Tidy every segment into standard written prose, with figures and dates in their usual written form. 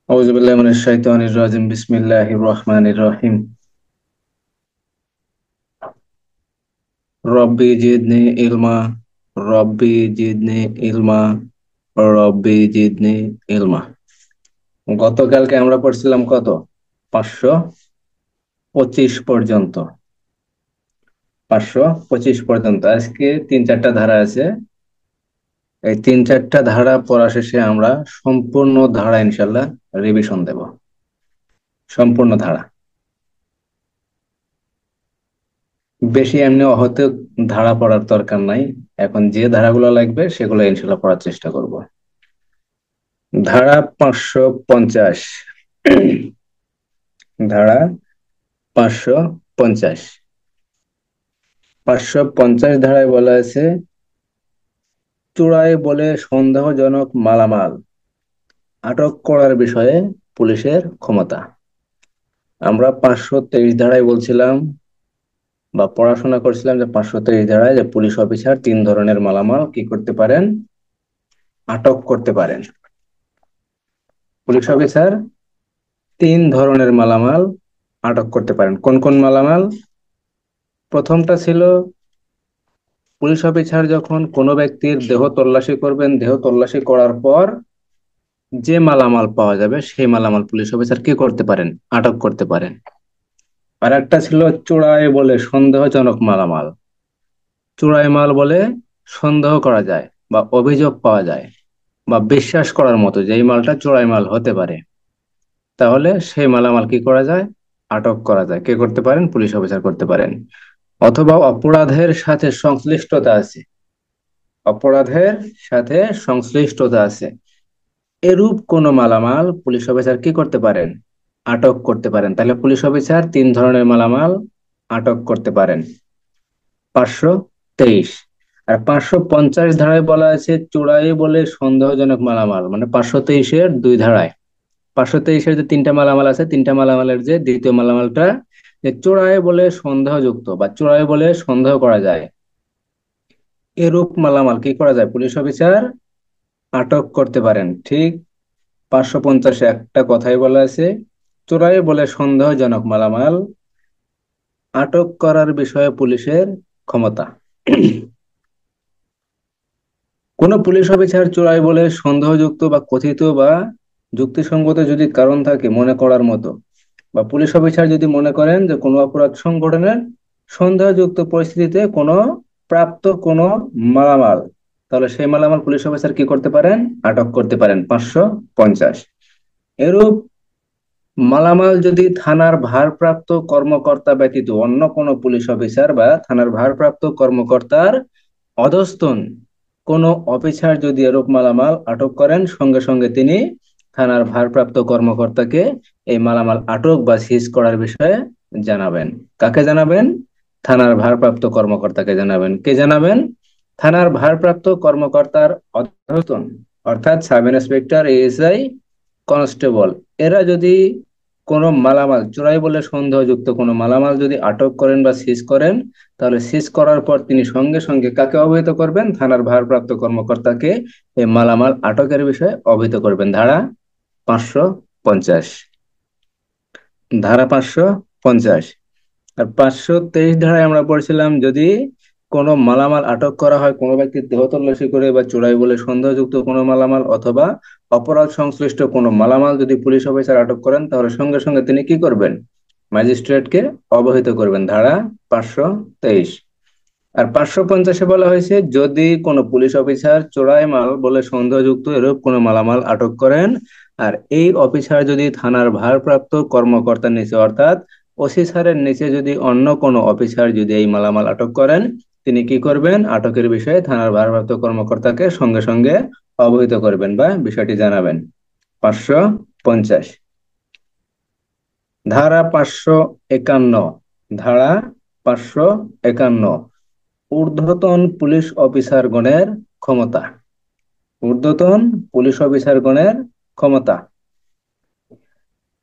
أعوذ بالله من الشيطان الرجيم بسم الله الرحمن الرحيم ربي زدني علما ربي زدني علما রব্বি জিদনি ইলমা। গতকালকে আমরা পড়ছিলাম কত? 525 পর্যন্ত। 525 পর্যন্ত। আজকে 3-4টা ধারা আছে। এই 3-4টা ধারা পড়া শেষে আমরা সম্পূর্ণ ধারা ইনশাল্লাহ রিভিশন দেব। সম্পূর্ণ ধারা, বেশি এমনি হয়তো ধারা পড়ার দরকার নাই। এখন যে ধারাগুলো লাগবে সেগুলো ইনশাল্লাহ পড়ার চেষ্টা করব। ধারা 550। ধারা 550। 550 ধারায় বলা আছে, চোরাই বলে সন্দেহজনক মালামাল আটক করার বিষয়ে পুলিশের ক্ষমতা। আমরা 523 ধারায় বলছিলাম বা পড়াশোনা করছিলাম যে 523 ধারায় যে পুলিশ অফিসার 3 ধরনের মালামাল কি করতে পারেন? আটক করতে পারেন। পুলিশ অফিসার 3 ধরনের মালামাল আটক করতে পারেন। কোন কোন মালামাল? প্রথমটা ছিল, পুলিশ অফিসার যখন কোনো ব্যক্তির দেহ তল্লাশি করবেন, দেহ তল্লাশি করার পর যে মালামাল পাওয়া যাবে সেই মালামাল পুলিশ অফিসার কি করতে পারেন? আটক করতে পারেন। আর একটা ছিল চোরাই বলে সন্দেহজনক মালামাল। চোরাই মাল বলে সন্দেহ করা যায় বা অভিযোগ পাওয়া যায় বা বিশ্বাস করার মতো যে এই মালটা চোরাই মাল হতে পারে, তাহলে সেই মালামাল কি করা যায়? আটক করা যায়। কে করতে পারেন? পুলিশ অফিসার করতে পারেন। অথবা অপরাধের সাথে সংশ্লিষ্টতা আছে, অপরাধের সাথে সংশ্লিষ্টতা আছে, এরূপ কোন মালামাল পুলিশ অফিসার কি করতে পারেন? আটক করতে পারেন। তাহলে পুলিশ অফিসার 3 ধরনের মালামাল আটক করতে পারেন। 523। আর 550 ধারায় বলা আছে চোরাই বলে সন্দেহজনক মালামাল, মানে 523-এর 2 ধারায়। 523-এর যে 3টা মালামাল আছে, 3টা মালামালের যে দ্বিতীয় মালামালটা, যে চোরাই বলে সন্দেহযুক্ত বা চোরাই বলে সন্দেহ করা যায়, এরূপ মালামাল কি করা যায়? পুলিশ অফিসার আটক করতে পারেন। ঠিক 550-এ একটা কথাই বলা আছে, চোরাই বলে সন্দেহজনক মালামাল আটক করার বিষয়ে পুলিশের ক্ষমতা। কোন পুলিশ অফিসার চোরাই বলে সন্দেহযুক্ত বা কথিত বা যুক্তিসঙ্গত যদি কারণ থাকে মনে করার মতো, বা পুলিশ অফিসার যদি মনে করেন যে কোনো অপরাধ সংগঠনের সন্দেহযুক্ত পরিস্থিতিতে কোনো প্রাপ্ত কোনো মালামাল, তাহলে সেই মালামাল পুলিশ অফিসার কি করতে পারেন? আটক করতে পারেন। 550। এরূপ মালামাল যদি থানার ভারপ্রাপ্ত কর্মকর্তা ব্যতীত অন্য কোনো পুলিশ অফিসার বা থানার ভারপ্রাপ্ত কর্মকর্তার অধস্তন কোনো অফিসার যদি এরূপ মালামাল আটক করেন, সঙ্গে সঙ্গে তিনি থানার ভারপ্রাপ্ত কর্মকর্তাকে এই মালামাল আটক বা সিজ করার বিষয়ে জানাবেন। কাকে জানাবেন? থানার ভারপ্রাপ্ত কর্মকর্তাকে জানাবেন। কে জানাবেন? থানার ভারপ্রাপ্ত কর্মকর্তার অধস্তন, অর্থাৎ সাব ইন্সপেক্টর, এএসআই, কনস্টেবল, এরা যদি কোনো মালামাল চোরাই বলে সন্দেহযুক্ত কোনো মালামাল যদি আটক করেন বা সিজ করেন, তাহলে সিজ করার পর তিনি সঙ্গে সঙ্গে কাকে অবহিত করবেন? থানার ভারপ্রাপ্ত কর্মকর্তাকে এই মালামাল আটকের বিষয়ে অবহিত করবেন। ধারা 550। ধারা 550। আর 523 ধারায় আমরা পড়ছিলাম, যদি কোনো মালামাল আটক করা হয় কোনো ব্যক্তির দেহ তল্লাশি করে বা চোরাই বলে সন্দেহযুক্ত কোনো মালামাল অথবা অপরাধ সংশ্লিষ্ট কোনো মালামাল যদি পুলিশ অফিসার আটক করেন, তাহলে সঙ্গে সঙ্গে তিনি কি করবেন? ম্যাজিস্ট্রেটকে অবহিত করবেন। ধারা 523। আর 550-এ বলা হয়েছে, যদি কোনো পুলিশ অফিসার চোরাই মাল বলে সন্দেহযুক্ত এরূপ কোনো মালামাল আটক করেন, আর এই অফিসার যদি থানার ভারপ্রাপ্ত কর্মকর্তার নিচে অর্থাৎ ওসি স্যারের নিচে যদি অন্য কোনো অফিসার যদি এই মালামাল আটক করেন, তিনি কি করবেন? আটকের বিষয়ে থানার ভারপ্রাপ্ত কর্মকর্তাকে সঙ্গে সঙ্গে অবহিত করবেন বা বিষয়টি জানাবেন। 550। ধারা 551। ধারা 551, ঊর্ধ্বতন পুলিশ অফিসারগণের ক্ষমতা। ঊর্ধ্বতন পুলিশ অফিসারগণের ক্ষমতা।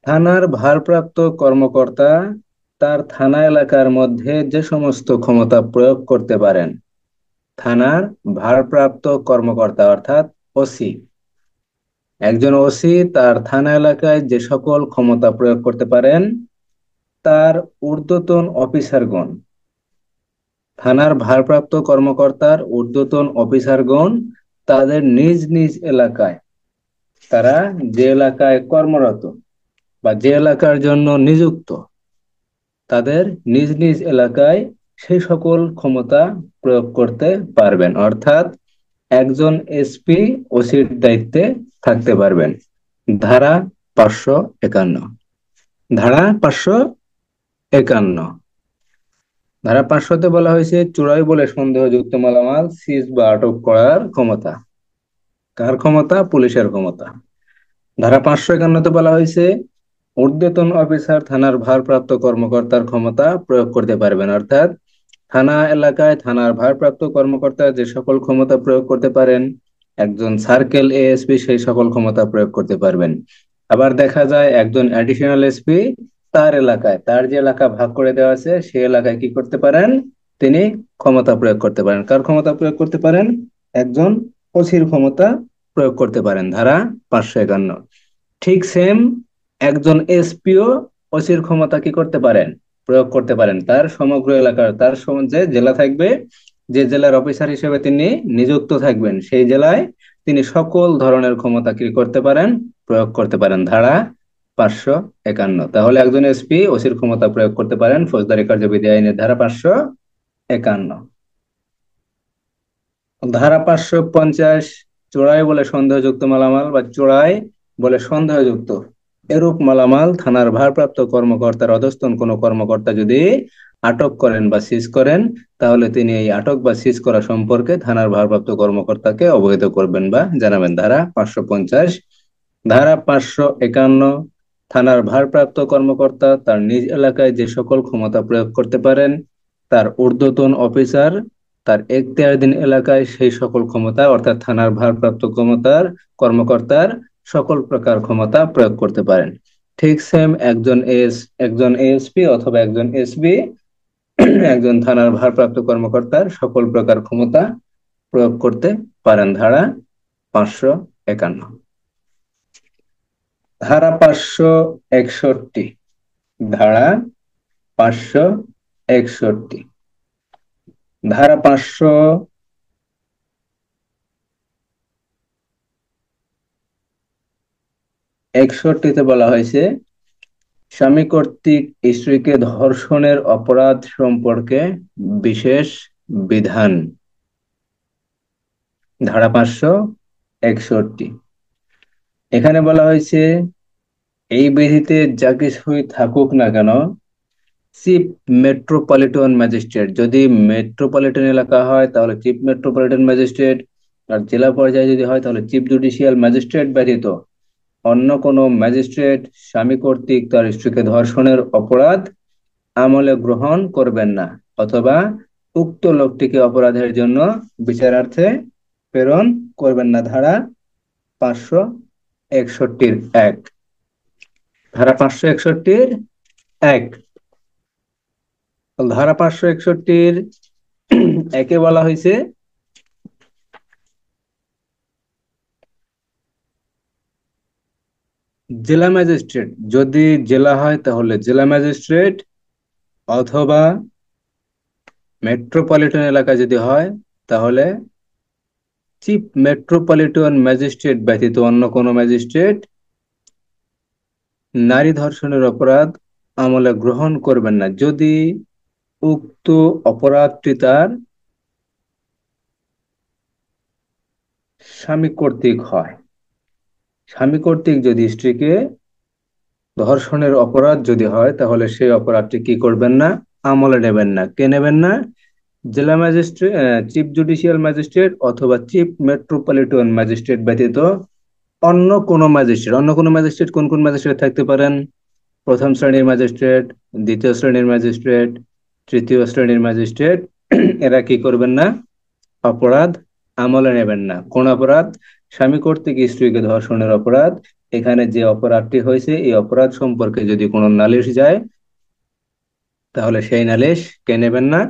থানার ভারপ্রাপ্ত কর্মকর্তা তার থানা এলাকার মধ্যে যে সমস্ত ক্ষমতা প্রয়োগ করতে পারেন, থানার ভারপ্রাপ্ত কর্মকর্তা অর্থাৎ ওসি, একজন ওসি তার থানা এলাকায় যে সকল ক্ষমতা প্রয়োগ করতে পারেন, তার ঊর্ধ্বতন অফিসারগণ, থানার ভারপ্রাপ্ত কর্মকর্তার ঊর্ধ্বতন অফিসারগণ তাদের নিজ নিজ এলাকায়, তারা যে এলাকায় কর্মরত বা যে এলাকার জন্য নিযুক্ত, তাদের নিজ নিজ এলাকায় সেই সকল ক্ষমতা প্রয়োগ করতে পারবেন। অর্থাৎ একজন এসপি ওসির দায়িত্বে থাকতে পারবেন। ধারা 551। ধারা 551। ধারা 500-তে বলা হয়েছে চোরাই বলে সন্দেহযুক্ত মালামাল সিজ বা আটক করার ক্ষমতা। কার ক্ষমতা? পুলিশের ক্ষমতা। ধারা 551-তে বলা হয়েছে ঊর্ধ্বতন অফিসার থানার ভারপ্রাপ্ত কর্মকর্তার ক্ষমতা প্রয়োগ করতে পারবেন। অর্থাৎ থানা এলাকায় থানার ভারপ্রাপ্ত কর্মকর্তা যে সকল ক্ষমতা প্রয়োগ করতে পারেন, একজন সার্কেল এএসপি সেই সকল ক্ষমতা প্রয়োগ করতে পারবেন। আবার দেখা যায় একজন অ্যাডিশনাল এসপি তার এলাকায়, তার যে এলাকা ভাগ করে দেওয়া আছে সেই এলাকায় কি করতে পারেন? তিনি ক্ষমতা প্রয়োগ করতে পারেন। কার ক্ষমতা প্রয়োগ করতে পারেন? একজন ওসির ক্ষমতা প্রয়োগ করতে পারেন। ধারা 551। ঠিক সেম একজন এসপিও ওসির ক্ষমতা কি করতে পারেন? প্রয়োগ করতে পারেন। তার সমগ্র এলাকার, তার যে জেলা থাকবে, যে জেলার অফিসার হিসেবে তিনি নিযুক্ত থাকবেন, সেই জেলায় তিনি সকল ধরনের ক্ষমতা কি করতে পারেন? প্রয়োগ করতে পারেন। ধারা 551। তাহলে একজন এসপি ওসির ক্ষমতা প্রয়োগ করতে পারেন ফৌজদারি কার্যবিধি আইনের ধারা 551। ধারা 550 চোরাই বলে সন্দেহযুক্ত মালামাল বা চোরাই বলে সন্দেহযুক্ত এরূপ মালামাল থানার ভারপ্রাপ্ত কর্মকর্তার অধস্তন কোনো কর্মকর্তা যদি আটক করেন বা সিজ করেন, তাহলে তিনি এই আটক বা সিজ করা সম্পর্কে থানার ভারপ্রাপ্ত কর্মকর্তাকে অবহিত করবেন বা জানাবেন। ধারা 550। ধারা 551। থানার ভারপ্রাপ্ত কর্মকর্তা তার নিজ এলাকায় যে সকল ক্ষমতা প্রয়োগ করতে পারেন, তার ঊর্ধ্বতন অফিসার তার এখতিয়ারধীন এলাকায় সেই সকল ক্ষমতা, অর্থাৎ থানার ভারপ্রাপ্ত ক্ষমতার কর্মকর্তার সকল প্রকার ক্ষমতা প্রয়োগ করতে পারেন। ঠিক সেম একজন এএসপি অথবা একজন এসবি একজন থানার ভারপ্রাপ্ত কর্মকর্তার সকল প্রকার ক্ষমতা প্রয়োগ করতে পারেন। ধারা 551। ধারা 561। ধারা 561। ধারা 561-তে বলা হয়েছে স্বামী কর্তৃক স্ত্রীকে ধর্ষণের অপরাধ সম্পর্কে বিশেষ বিধান। ধারা 561। এখানে বলা হয়েছে এই বিধিতে যা কিছুই থাকুক না কেন, চিফ মেট্রোপলিটন ম্যাজিস্ট্রেট, যদি মেট্রোপলিটন এলাকা হয় তাহলে চিফ মেট্রোপলিটন ম্যাজিস্ট্রেট, আর জেলা পর্যায়ে যদি হয় তাহলে চিফ জুডিশিয়াল ম্যাজিস্ট্রেট ব্যতীত অন্য কোনো ম্যাজিস্ট্রেট স্বামী কর্তৃক তার স্ত্রীকে ধর্ষণের অপরাধ আমলে গ্রহণ করবেন না, অথবা উক্ত লোকটিকে অপরাধের জন্য বিচারার্থে প্রেরণ করবেন না। ধারা 561-1। ধারা 561-1। ধারা 561-1-এ বলা হয়েছে জেলা ম্যাজিস্ট্রেট, যদি জেলা হয় তাহলে জেলা ম্যাজিস্ট্রেট, অথবা মেট্রোপলিটন এলাকা যদি হয় তাহলে চিফ মেট্রোপলিটন ম্যাজিস্ট্রেট ব্যতীত অন্য কোনো ম্যাজিস্ট্রেট নারী ধর্ষণের অপরাধ আমলে গ্রহণ করবেন না, যদি উক্ত অপরাধটি তার স্বামী কর্তৃক হয়। স্বামী কর্তৃক যদি স্ত্রীকে ধর্ষণের অপরাধ যদি হয় তাহলে সেই অপরাধটি কি করবেন না? আমলে নেবেন না। কে নেবেন না? জেলা ম্যাজিস্ট্রেট, চিফ জুডিশিয়াল ম্যাজিস্ট্রেট অথবা চিফ মেট্রোপলিটন ম্যাজিস্ট্রেট ব্যতীত অন্য কোনো ম্যাজিস্ট্রেট। অন্য কোনো ম্যাজিস্ট্রেট কোন কোন ম্যাজিস্ট্রেট থাকতে পারেন? প্রথম শ্রেণীর ম্যাজিস্ট্রেট, দ্বিতীয় শ্রেণীর ম্যাজিস্ট্রেট, তৃতীয় শ্রেণীর ম্যাজিস্ট্রেট। এরা কি করবেন না? অপরাধ আমলে নেবেন না। কোন অপরাধ? স্বামী কর্তৃক স্ত্রীকে ধর্ষণের অপরাধ। এখানে যে অপরাধটি হয়েছে এই অপরাধ সম্পর্কে যদি কোনো নালিশ যায় তাহলে সেই নালিশ কে নেবেন না?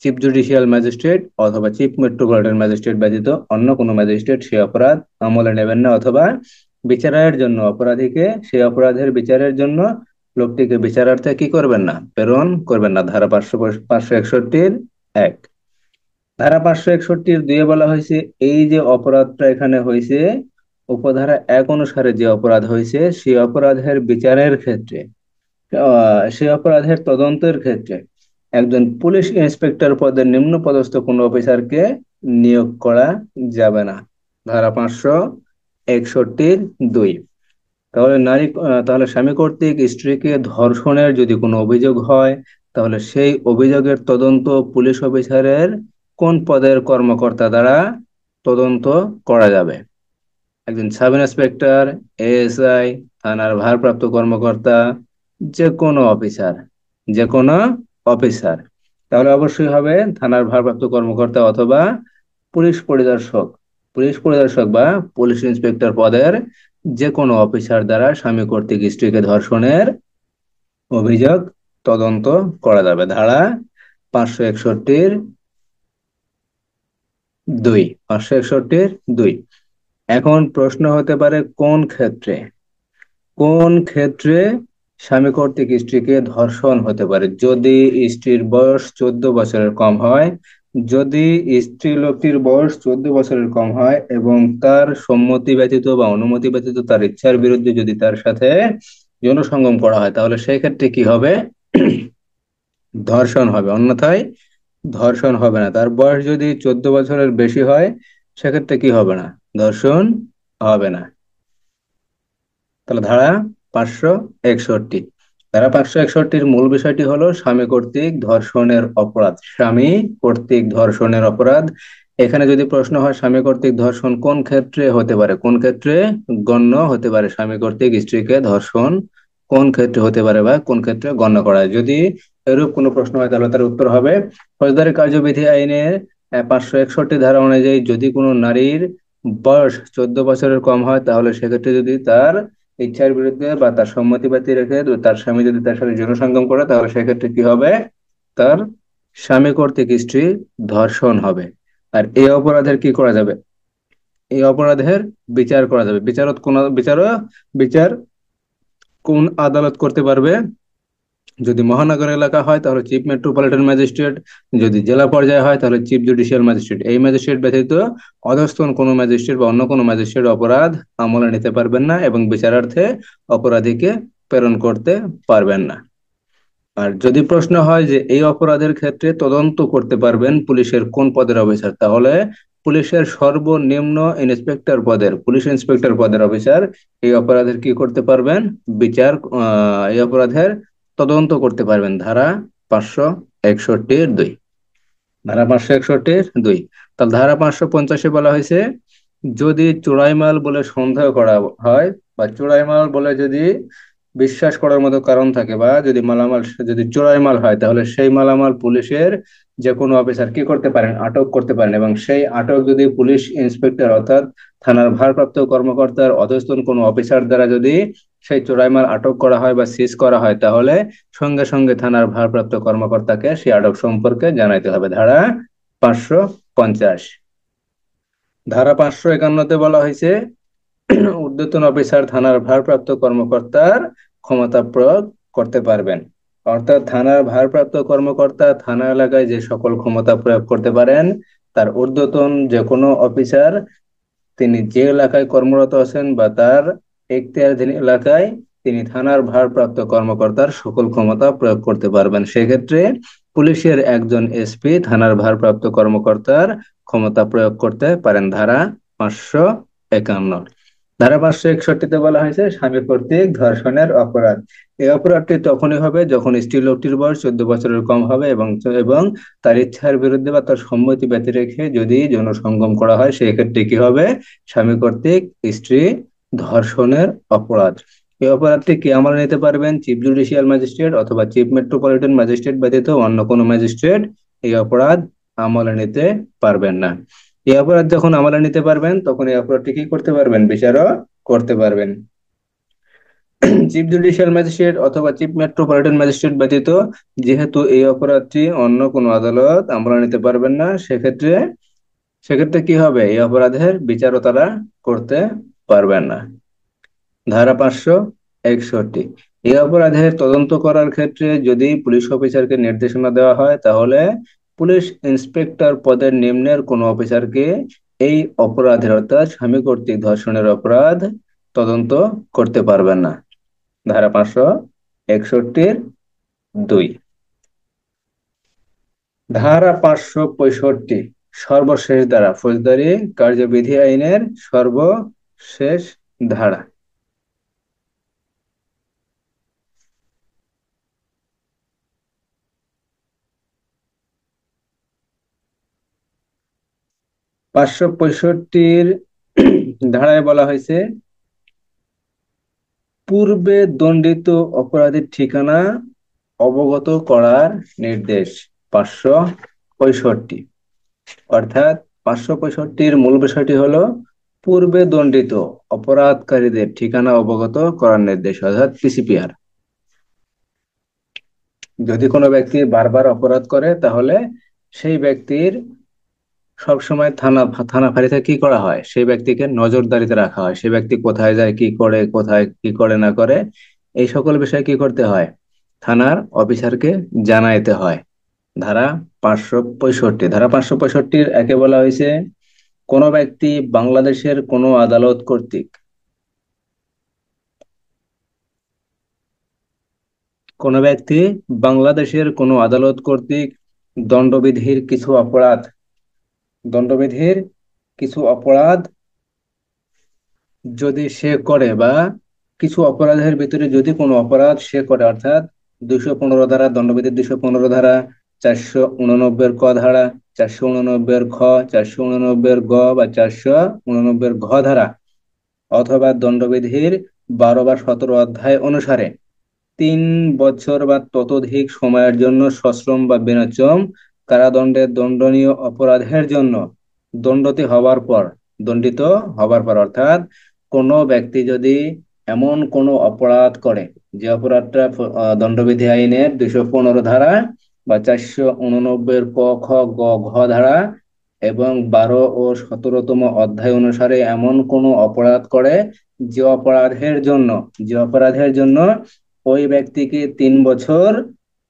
চিফ জুডিশিয়াল ম্যাজিস্ট্রেট অথবা চিফ মেট্রোপলিটন ম্যাজিস্ট্রেট ব্যতীত অন্য কোনো ম্যাজিস্ট্রেট সেই অপরাধ আমলে নেবেন না, অথবা বিচারের জন্য অপরাধীকে সেই অপরাধের বিচারের জন্য লোকটিকে বিচারার্থে কি করবেন না, প্রেরণ করবেন না। ধারা 561 এক। ধারা 561 বলা হয়েছে এই যে অপরাধটা এখানে হয়েছে, উপধারা 1 অনুসারে যে অপরাধ হয়েছে সেই অপরাধের বিচারের ক্ষেত্রে, সেই অপরাধের তদন্তের ক্ষেত্রে একজন পুলিশ ইন্সপেক্টর পদের নিম্ন পদস্থ কোনো অফিসারকে নিয়োগ করা যাবে না। ধারা 561 তাহলে স্বামী কর্তৃক স্ত্রীকে ধর্ষণের যদি কোনো অভিযোগ হয়, তাহলে সেই অভিযোগের তদন্ত পুলিশ অফিসারের কোন পদের কর্মকর্তা দ্বারা তদন্ত করা যাবে? একজন সাব ইন্সপেক্টর, এএসআই, থানার ভারপ্রাপ্ত কর্মকর্তা, যে কোনো অফিসার, যে কোনো অফিসার। তাহলে অবশ্যই হবে থানার ভারপ্রাপ্ত কর্মকর্তা অথবা পুলিশ পরিদর্শক, পুলিশ পরিদর্শক বা পুলিশ ইন্সপেক্টর পদের যে কোনো অফিসার দ্বারা স্বামী কর্তৃক স্ত্রীকে ধর্ষণের অভিযোগ তদন্ত করা যাবে। ধারা 561 561 এখন প্রশ্ন হতে পারে কোন ক্ষেত্রে, কোন ক্ষেত্রে স্বামী কর্তৃক স্ত্রীকে ধর্ষণ হতে পারে? যদি স্ত্রীর বয়স 14 বছরের কম হয়, যদি স্ত্রী লোকটির বয়স 14 বছরের কম হয় এবং তার সম্মতি ব্যতীত বা অনুমতি ব্যতীত তার ইচ্ছার বিরুদ্ধে যদি তার সাথে যৌন সঙ্গম করা হয়, তাহলে সেই ক্ষেত্রে কি হবে? ধর্ষণ হবে, অন্যথায় ধর্ষণ হবে না। তার বয়স যদি 14 বছরের বেশি হয়, সেক্ষেত্রে কি হবে না? ধর্ষণ হবে না। তাহলে ধারা 561 মূল বিষয়টি হলো স্বামী কর্তৃক ধর্ষণের অপরাধ, স্বামী কর্তৃক ধর্ষণের অপরাধ। এখানে যদি প্রশ্ন হয় স্বামী কর্তৃক ধর্ষণ কোন ক্ষেত্রে হতে পারে, কোন ক্ষেত্রে গণ্য হতে পারে স্বামী কর্তৃক স্ত্রীকে ধর্ষণ, কোন ক্ষেত্রে হতে পারে বা কোন ক্ষেত্রে গণ্য করা হয়, যদি এরূপ কোনো প্রশ্ন হয় তাহলে তার উত্তর হবে ফৌজদারি কার্যবিধি আইনের 561 ধারা অনুযায়ী যদি কোনো নারীর বয়স 14 বছরের কম হয়, তাহলে সেক্ষেত্রে যদি তার ইচ্ছার বিরুদ্ধে বা তার সম্মতি ব্যতীত রেখে তার স্বামী যদি তার সাথে যৌন সঙ্গম করে, তাহলে সেক্ষেত্রে কি হবে? তার স্বামী কর্তৃক স্ত্রী ধর্ষণ হবে। আর এই অপরাধের কি করা যাবে? এই অপরাধের বিচার করা যাবে। বিচার কোন আদালত করতে পারবে? যদি মহানগর এলাকা হয় তাহলে চিফ মেট্রোপলিটন ম্যাজিস্ট্রেট, যদি জেলা পর্যায়ে হয় তাহলে চিফ জুডিশিয়াল ম্যাজিস্ট্রেট। এই ম্যাজিস্ট্রেট ব্যতীত অধস্তন কোনো ম্যাজিস্ট্রেট বা অন্য কোনো ম্যাজিস্ট্রেট অপরাধ আমলে নিতে পারবেন না এবং বিচারার্থে অপরাধীকে প্রেরণ করতে পারবেন না। আর যদি প্রশ্ন হয় যে এই অপরাধের ক্ষেত্রে তদন্ত করতে পারবেন পুলিশের কোন পদের অফিসার, তাহলে পুলিশের সর্বনিম্ন ইন্সপেক্টর পদের, পুলিশ ইন্সপেক্টর পদের অফিসার এই অপরাধের কি করতে পারবেন? এই অপরাধের তদন্ত করতে পারবেন। ধারা 561 ধারা 561 তাহলে ধারা 550 বলা হয়েছে যদি চোরাই মাল বলে সন্দেহ করা হয় বা চোরাই মাল বলে যদি বিশ্বাস করার মতো কারণ থাকে, বা যদি মালামাল যদি চোরাই মাল হয়, তাহলে সেই মালামাল পুলিশের যে কোনো অফিসার কি করতে পারেন? আটক করতে পারেন। এবং সেই আটক যদি পুলিশ ইন্সপেক্টর অর্থাৎ থানার ভারপ্রাপ্ত কর্মকর্তার অধস্তন কোনো অফিসার দ্বারা যদি সেই চোরাই মাল আটক করা হয় বা সিজ করা হয়, তাহলে সঙ্গে সঙ্গে থানার ভারপ্রাপ্ত কর্মকর্তাকে সেই আটক সম্পর্কে জানাইতে হবে। ধারা 550 ধারা 551 বলা হয়েছে ঊর্ধ্বতন অফিসার থানার ভারপ্রাপ্ত কর্মকর্তার ক্ষমতা প্রয়োগ করতে পারবেন। অর্থাৎ থানার ভারপ্রাপ্ত কর্মকর্তা থানা এলাকায় যে সকল ক্ষমতা প্রয়োগ করতে পারেন, তার ঊর্ধ্বতন যে কোনো অফিসার তিনি যে এলাকায় কর্মরত আছেন বা তার এখতিয়ারাধীন এলাকায় তিনি থানার ভারপ্রাপ্ত কর্মকর্তার সকল ক্ষমতা প্রয়োগ করতে পারবেন। সেক্ষেত্রে পুলিশের একজন এসপি থানার ভারপ্রাপ্ত কর্মকর্তার ক্ষমতা প্রয়োগ করতে পারেন। ধারা 551 ধারা 561 বলা হয়েছে স্বামী কর্তৃক ধর্ষণের অপরাধ। এই অপরাধটি তখনই হবে যখন স্ত্রী লোকটির বয়স 14 বছরের কম হবে এবং এবং তার ইচ্ছার বিরুদ্ধে বা তার সম্মতি ব্যতীত রেখে যদি যৌন সঙ্গম করা হয়, সেই ক্ষেত্রে কি হবে? স্বামী কর্তৃক স্ত্রী ধর্ষণের অপরাধ। এই অপরাধটি কে আমলে নিতে পারবেন? চিফ জুডিশিয়াল ম্যাজিস্ট্রেট অথবা চিফ মেট্রোপলিটন ম্যাজিস্ট্রেট ব্যতীত অন্য কোনো ম্যাজিস্ট্রেট এই অপরাধ আমলে নিতে পারবেন না। এই অপরাধ যখন আমলে নিতে পারবেন, তখন এই অপরাধটি কি করতে পারবেন? বিচারও করতে পারবেন। চিফ জুডিশিয়াল ম্যাজিস্ট্রেট অথবা চিফ মেট্রোপলিটন ম্যাজিস্ট্রেট ব্যতীত যেহেতু এই অপরাধটি অন্য কোনো আদালত আমলে নিতে পারবেন না, সেক্ষেত্রে সেক্ষেত্রে কি হবে, এই অপরাধের বিচারও তারা করতে পারবেন না। ধারা 561, এই অপরাধের তদন্ত করার ক্ষেত্রে যদি পুলিশ অফিসারকে নির্দেশনা দেওয়া হয়, তাহলে পুলিশ ইন্সপেক্টর পদের নিম্নের কোনো অফিসারকে এই অপরাধের অর্থাৎ স্বামী কর্তৃক ধর্ষণের অপরাধ তদন্ত করতে পারবেন না। ধারা 561(2). ধারা 565, সর্বশেষ ধারা, ফৌজদারি কার্যবিধি আইনের সর্বশেষ ধারা। 565-র ধারায় বলা হয়েছে, পূর্বে দণ্ডিত অপরাধীর ঠিকানা অবগত করার নির্দেশ। 565, অর্থাৎ 565-র মূল বিষয়টি হলো পূর্বে দণ্ডিত অপরাধকারীদের ঠিকানা অবগত করার নির্দেশ, অর্থাৎ পিসিপিআর। যদি কোনো ব্যক্তি বারবার অপরাধ করে, তাহলে সেই ব্যক্তির সবসময় থানা ফাঁড়িতে কি করা হয়, সেই ব্যক্তিকে নজরদারিতে রাখা হয়। সেই ব্যক্তি কোথায় যায়, কি করে, কোথায় কি করে না করে, এই সকল বিষয়ে কি করতে হয়, থানার অফিসারকে জানাইতে হয়। ধারা 565, ধারা 565-এর বলা হয়েছে, কোনো ব্যক্তি বাংলাদেশের কোনো আদালত কর্তৃক কোনো ব্যক্তি বাংলাদেশের কোনো আদালত কর্তৃক দণ্ডবিধির কিছু অপরাধ দণ্ডবিধির কিছু অপরাধ যদি সে করে, বা কিছু অপরাধের ভিতরে যদি কোনো অপরাধ সে করে, অর্থাৎ 215 ধারা, দণ্ডবিধির 215 ধারা, 489 ক ধারা, 489 খ, 489 গ বা 489 ঘ ধারা, অথবা দণ্ডবিধির 12 বা 17 অধ্যায় অনুসারে 3 বছর বা ততোধিক সময়ের জন্য সশ্রম বা বিনাশ্রম কারাদণ্ডে দণ্ডনীয় অপরাধের জন্য দণ্ডিত হবার পর, অর্থাৎ কোনো ব্যক্তি যদি এমন কোনো অপরাধ করে, যে অপরাধটা দণ্ডবিধি আইনের 215 ধারা বা 489 ক, খ, গ, ঘ ধারা এবং 12 ও 17তম অধ্যায় অনুসারে এমন কোনো অপরাধ করে, যে অপরাধের জন্য ওই ব্যক্তিকে 3 বছর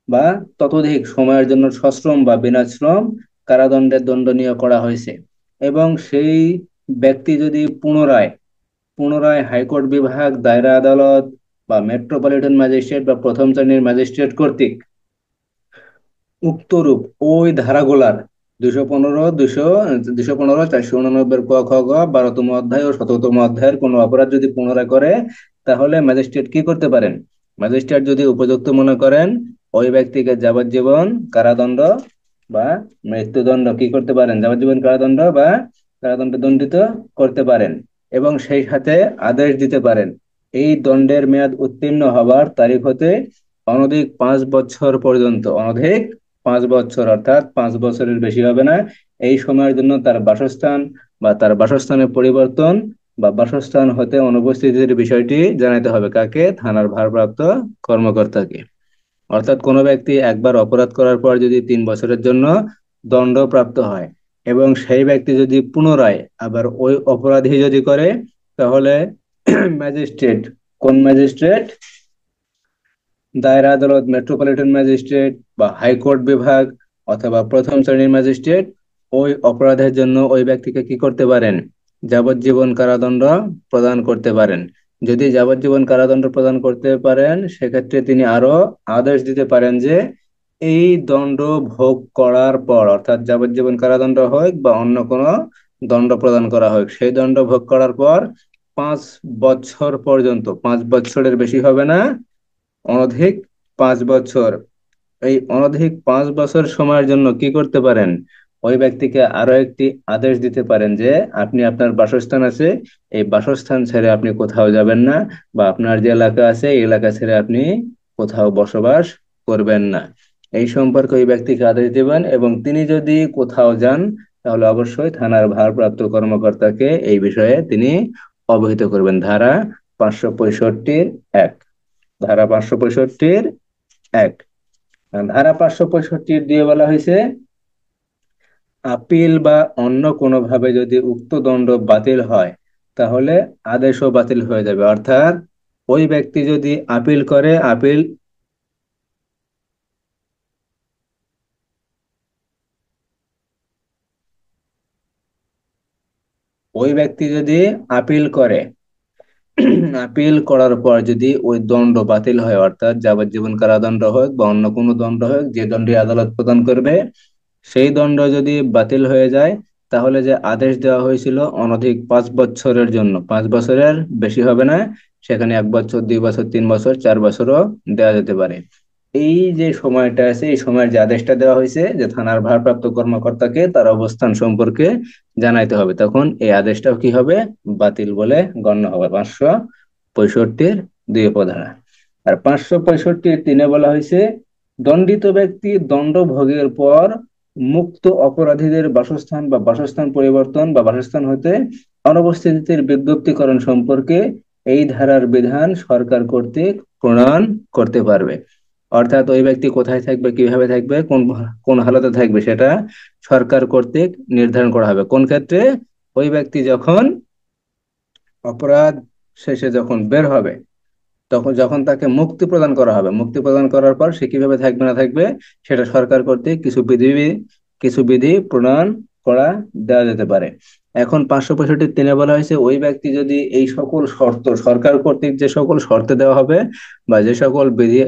বা ততোধিক সময়ের জন্য সশ্রম বা বিনাশ্রম কারাদণ্ডে দণ্ডনীয় করা হয়েছে, এবং সেই ব্যক্তি যদি পুনরায় পুনরায় হাইকোর্ট বিভাগ, দায়রা আদালত বা মেট্রোপলিটন ম্যাজিস্ট্রেট বা প্রথম শ্রেণীর ম্যাজিস্ট্রেট কর্তৃক উক্তরূপ ওই ধারাগুলার 215, 489 ক, খ, গ, 12তম অধ্যায় ও 17তম অধ্যায়ের কোনো অপরাধ যদি পুনরায় করে, তাহলে ম্যাজিস্ট্রেট কি করতে পারেন, ম্যাজিস্ট্রেট যদি উপযুক্ত মনে করেন, ওই ব্যক্তিকে যাবজ্জীবন কারাদণ্ড বা মৃত্যুদণ্ড কি করতে পারেন, যাবজ্জীবন কারাদণ্ড বা কারাদণ্ডে দণ্ডিত করতে পারেন, এবং সেই সাথে আদেশ দিতে পারেন এই দণ্ডের মেয়াদ উত্তীর্ণ হবার তারিখ হতে অনধিক 5 বছর পর্যন্ত, অনধিক 5 বছর, অর্থাৎ 5 বছরের বেশি হবে না, এই সময়ের জন্য তার বাসস্থান বা তার বাসস্থানের পরিবর্তন বা বাসস্থান হতে অনুপস্থিতির বিষয়টি জানাতে হবে কাকে, থানার ভারপ্রাপ্ত কর্মকর্তাকে। অর্থাৎ কোনো ব্যক্তি একবার অপরাধ করার পর যদি 3 বছরের জন্য দণ্ডপ্রাপ্ত হয়, এবং সেই ব্যক্তি যদি পুনরায় আবার ওই অপরাধী যদি করে, তাহলে ম্যাজিস্ট্রেট, কোন ম্যাজিস্ট্রেট, দায়রা আদালত, মেট্রোপলিটন ম্যাজিস্ট্রেট বা হাইকোর্ট বিভাগ অথবা প্রথম শ্রেণীর ম্যাজিস্ট্রেট ওই অপরাধের জন্য ওই ব্যক্তিকে কি করতে পারেন, যাবজ্জীবন কারাদণ্ড প্রদান করতে পারেন। যদি যাবজ্জীবন কারাদণ্ড প্রদান করতে পারেন, সেক্ষেত্রে তিনি আরো আদেশ দিতে পারেন যে এই দণ্ড ভোগ করার পর, অর্থাৎ যাবজ্জীবন কারাদণ্ড হোক বা অন্য কোনো দণ্ড প্রদান করা হোক, সেই দণ্ড ভোগ করার পর 5 বছর পর্যন্ত, 5 বছরের বেশি হবে না, অনধিক 5 বছর, এই অনধিক 5 বছর সময়ের জন্য কি করতে পারেন, ওই ব্যক্তিকে আরো একটি আদেশ দিতে পারেন যে আপনি আপনার বাসস্থান আছে, এই বাসস্থান ছেড়ে আপনি কোথাও যাবেন না, বা আপনার যে এলাকা আছে এই এলাকা ছেড়ে আপনি কোথাও বসবাস করবেন না। এই সম্পর্কে ওই ব্যক্তিকে আদেশ দিবেন, এবং তিনি যদি কোথাও যান, তাহলে অবশ্যই থানার ভারপ্রাপ্ত কর্মকর্তাকে এই বিষয়ে তিনি অবহিত করবেন। ধারা 565(1) ধারা 565 এক। ধারা 565 দিয়ে বলা হয়েছে, আপিল বা অন্য কোনোভাবে যদি উক্ত দণ্ড বাতিল হয় তাহলে আদেশও বাতিল হয়ে যাবে। অর্থাৎ ওই ব্যক্তি যদি আপিল করে, ওই ব্যক্তি যদি আপিল করে, আপিল করার পর যদি ওই দণ্ড বাতিল হয়, অর্থাৎ যাবজ্জীবন কারাদণ্ড হোক বা অন্য কোনো দণ্ড হোক, যে দণ্ডই আদালত প্রদান করবে সেই দণ্ড যদি বাতিল হয়ে যায়, তাহলে যে আদেশ দেওয়া হয়েছিল অনধিক 5 বছরের জন্য, 5 বছরের বেশি হবে না, সেখানে 1 বছর, 2 বছর, 3 বছর, 4 বছরও দেওয়া যেতে পারে। এই যে সময়টা আছে, এই সময়ের যে আদেশটা দেওয়া হয়েছে যে থানার ভারপ্রাপ্ত কর্মকর্তাকে তার অবস্থান সম্পর্কে জানাইতে হবে, তখন এই আদেশটাও কি হবে, বাতিল বলে গণ্য হবে। 565 দুই উপধারা। আর 565 বলা হয়েছে, দণ্ডিত ব্যক্তি দণ্ড ভোগের পর মুক্ত অপরাধীদের বাসস্থান বা বাসস্থান পরিবর্তন বা বাসস্থান হতে অনুপস্থিতির বিজ্ঞপ্তিকরণ সম্পর্কে এই ধারার বিধান সরকার কর্তৃক প্রণয়ন করতে পারবে। অর্থাৎ ওই ব্যক্তি কোথায় থাকবে, কিভাবে থাকবে, কোন কোন হালতে থাকবে, সেটা সরকার কর্তৃক নির্ধারণ করা হবে। কোন ক্ষেত্রে? ওই ব্যক্তি যখন অপরাধ শেষে যখন বের হবে, তখন যখন তাকে মুক্তি প্রদান করা হবে, মুক্তি প্রদান করার পর সে কিভাবে থাকবে না থাকবে, সেটা সরকার কর্তৃক কিছু বিধি প্রণয়ন করা দেওয়া যেতে পারে। এখন 565 বলা হয়েছে, ওই ব্যক্তি যদি এই সকল শর্ত, সরকার কর্তৃক যে সকল শর্ত দেওয়া হবে বা যে সকল বিধি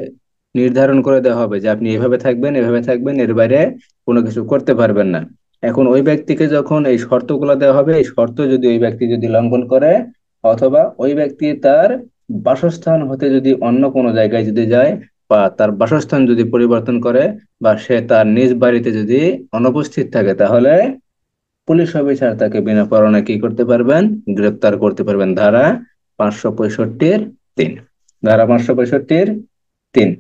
নির্ধারণ করে দেওয়া হবে যে আপনি এভাবে থাকবেন, এভাবে থাকবেন, এর বাইরে কোনো কিছু করতে পারবেন না, এখন ওই ব্যক্তিকে যখন এই শর্তগুলো দেওয়া হবে, এই শর্ত যদি ওই ব্যক্তি যদি লঙ্ঘন করে, অথবা ওই ব্যক্তি তার বাসস্থান হতে যদি অন্য কোনো জায়গায় যদি যায়, বা তার বাসস্থান যদি পরিবর্তন করে, বা সে তার নিজ বাড়িতে যদি অনুপস্থিত থাকে, তাহলে পুলিশ অফিসার তাকে বিনা পরোয়ানায় কি করতে পারবেন, গ্রেপ্তার করতে পারবেন। ধারা 565 ধারা 565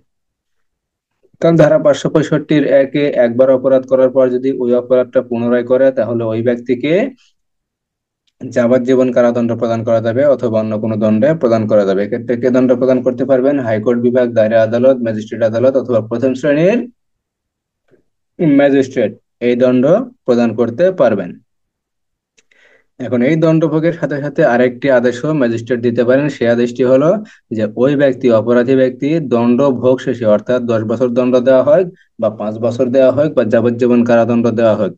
কারণ ধারা 565 একবার অপরাধ করার পর যদি ওই অপরাধটা পুনরায় করে, তাহলে ওই ব্যক্তিকে যাবজ্জীবন কারাদণ্ড প্রদান করা যাবে অথবা অন্য কোনো দণ্ডে প্রদান করা যাবে। এক্ষেত্রে কে দণ্ড প্রদান করতে পারবেন? হাইকোর্ট বিভাগ, দায়রা আদালত, ম্যাজিস্ট্রেট আদালত অথবা প্রথম শ্রেণীর ম্যাজিস্ট্রেট এই দণ্ড প্রদান করতে পারবেন। এখন এই দণ্ড ভোগের সাথে সাথে আরেকটি আদেশও ম্যাজিস্ট্রেট দিতে পারেন। সেই আদেশটি হলো যে ওই ব্যক্তি, অপরাধী ব্যক্তি দণ্ড ভোগ শেষে, অর্থাৎ 10 বছর দণ্ড দেওয়া হয় বা 5 বছর দেওয়া হয় বা যাবজ্জীবন কারাদণ্ড দেওয়া হয়,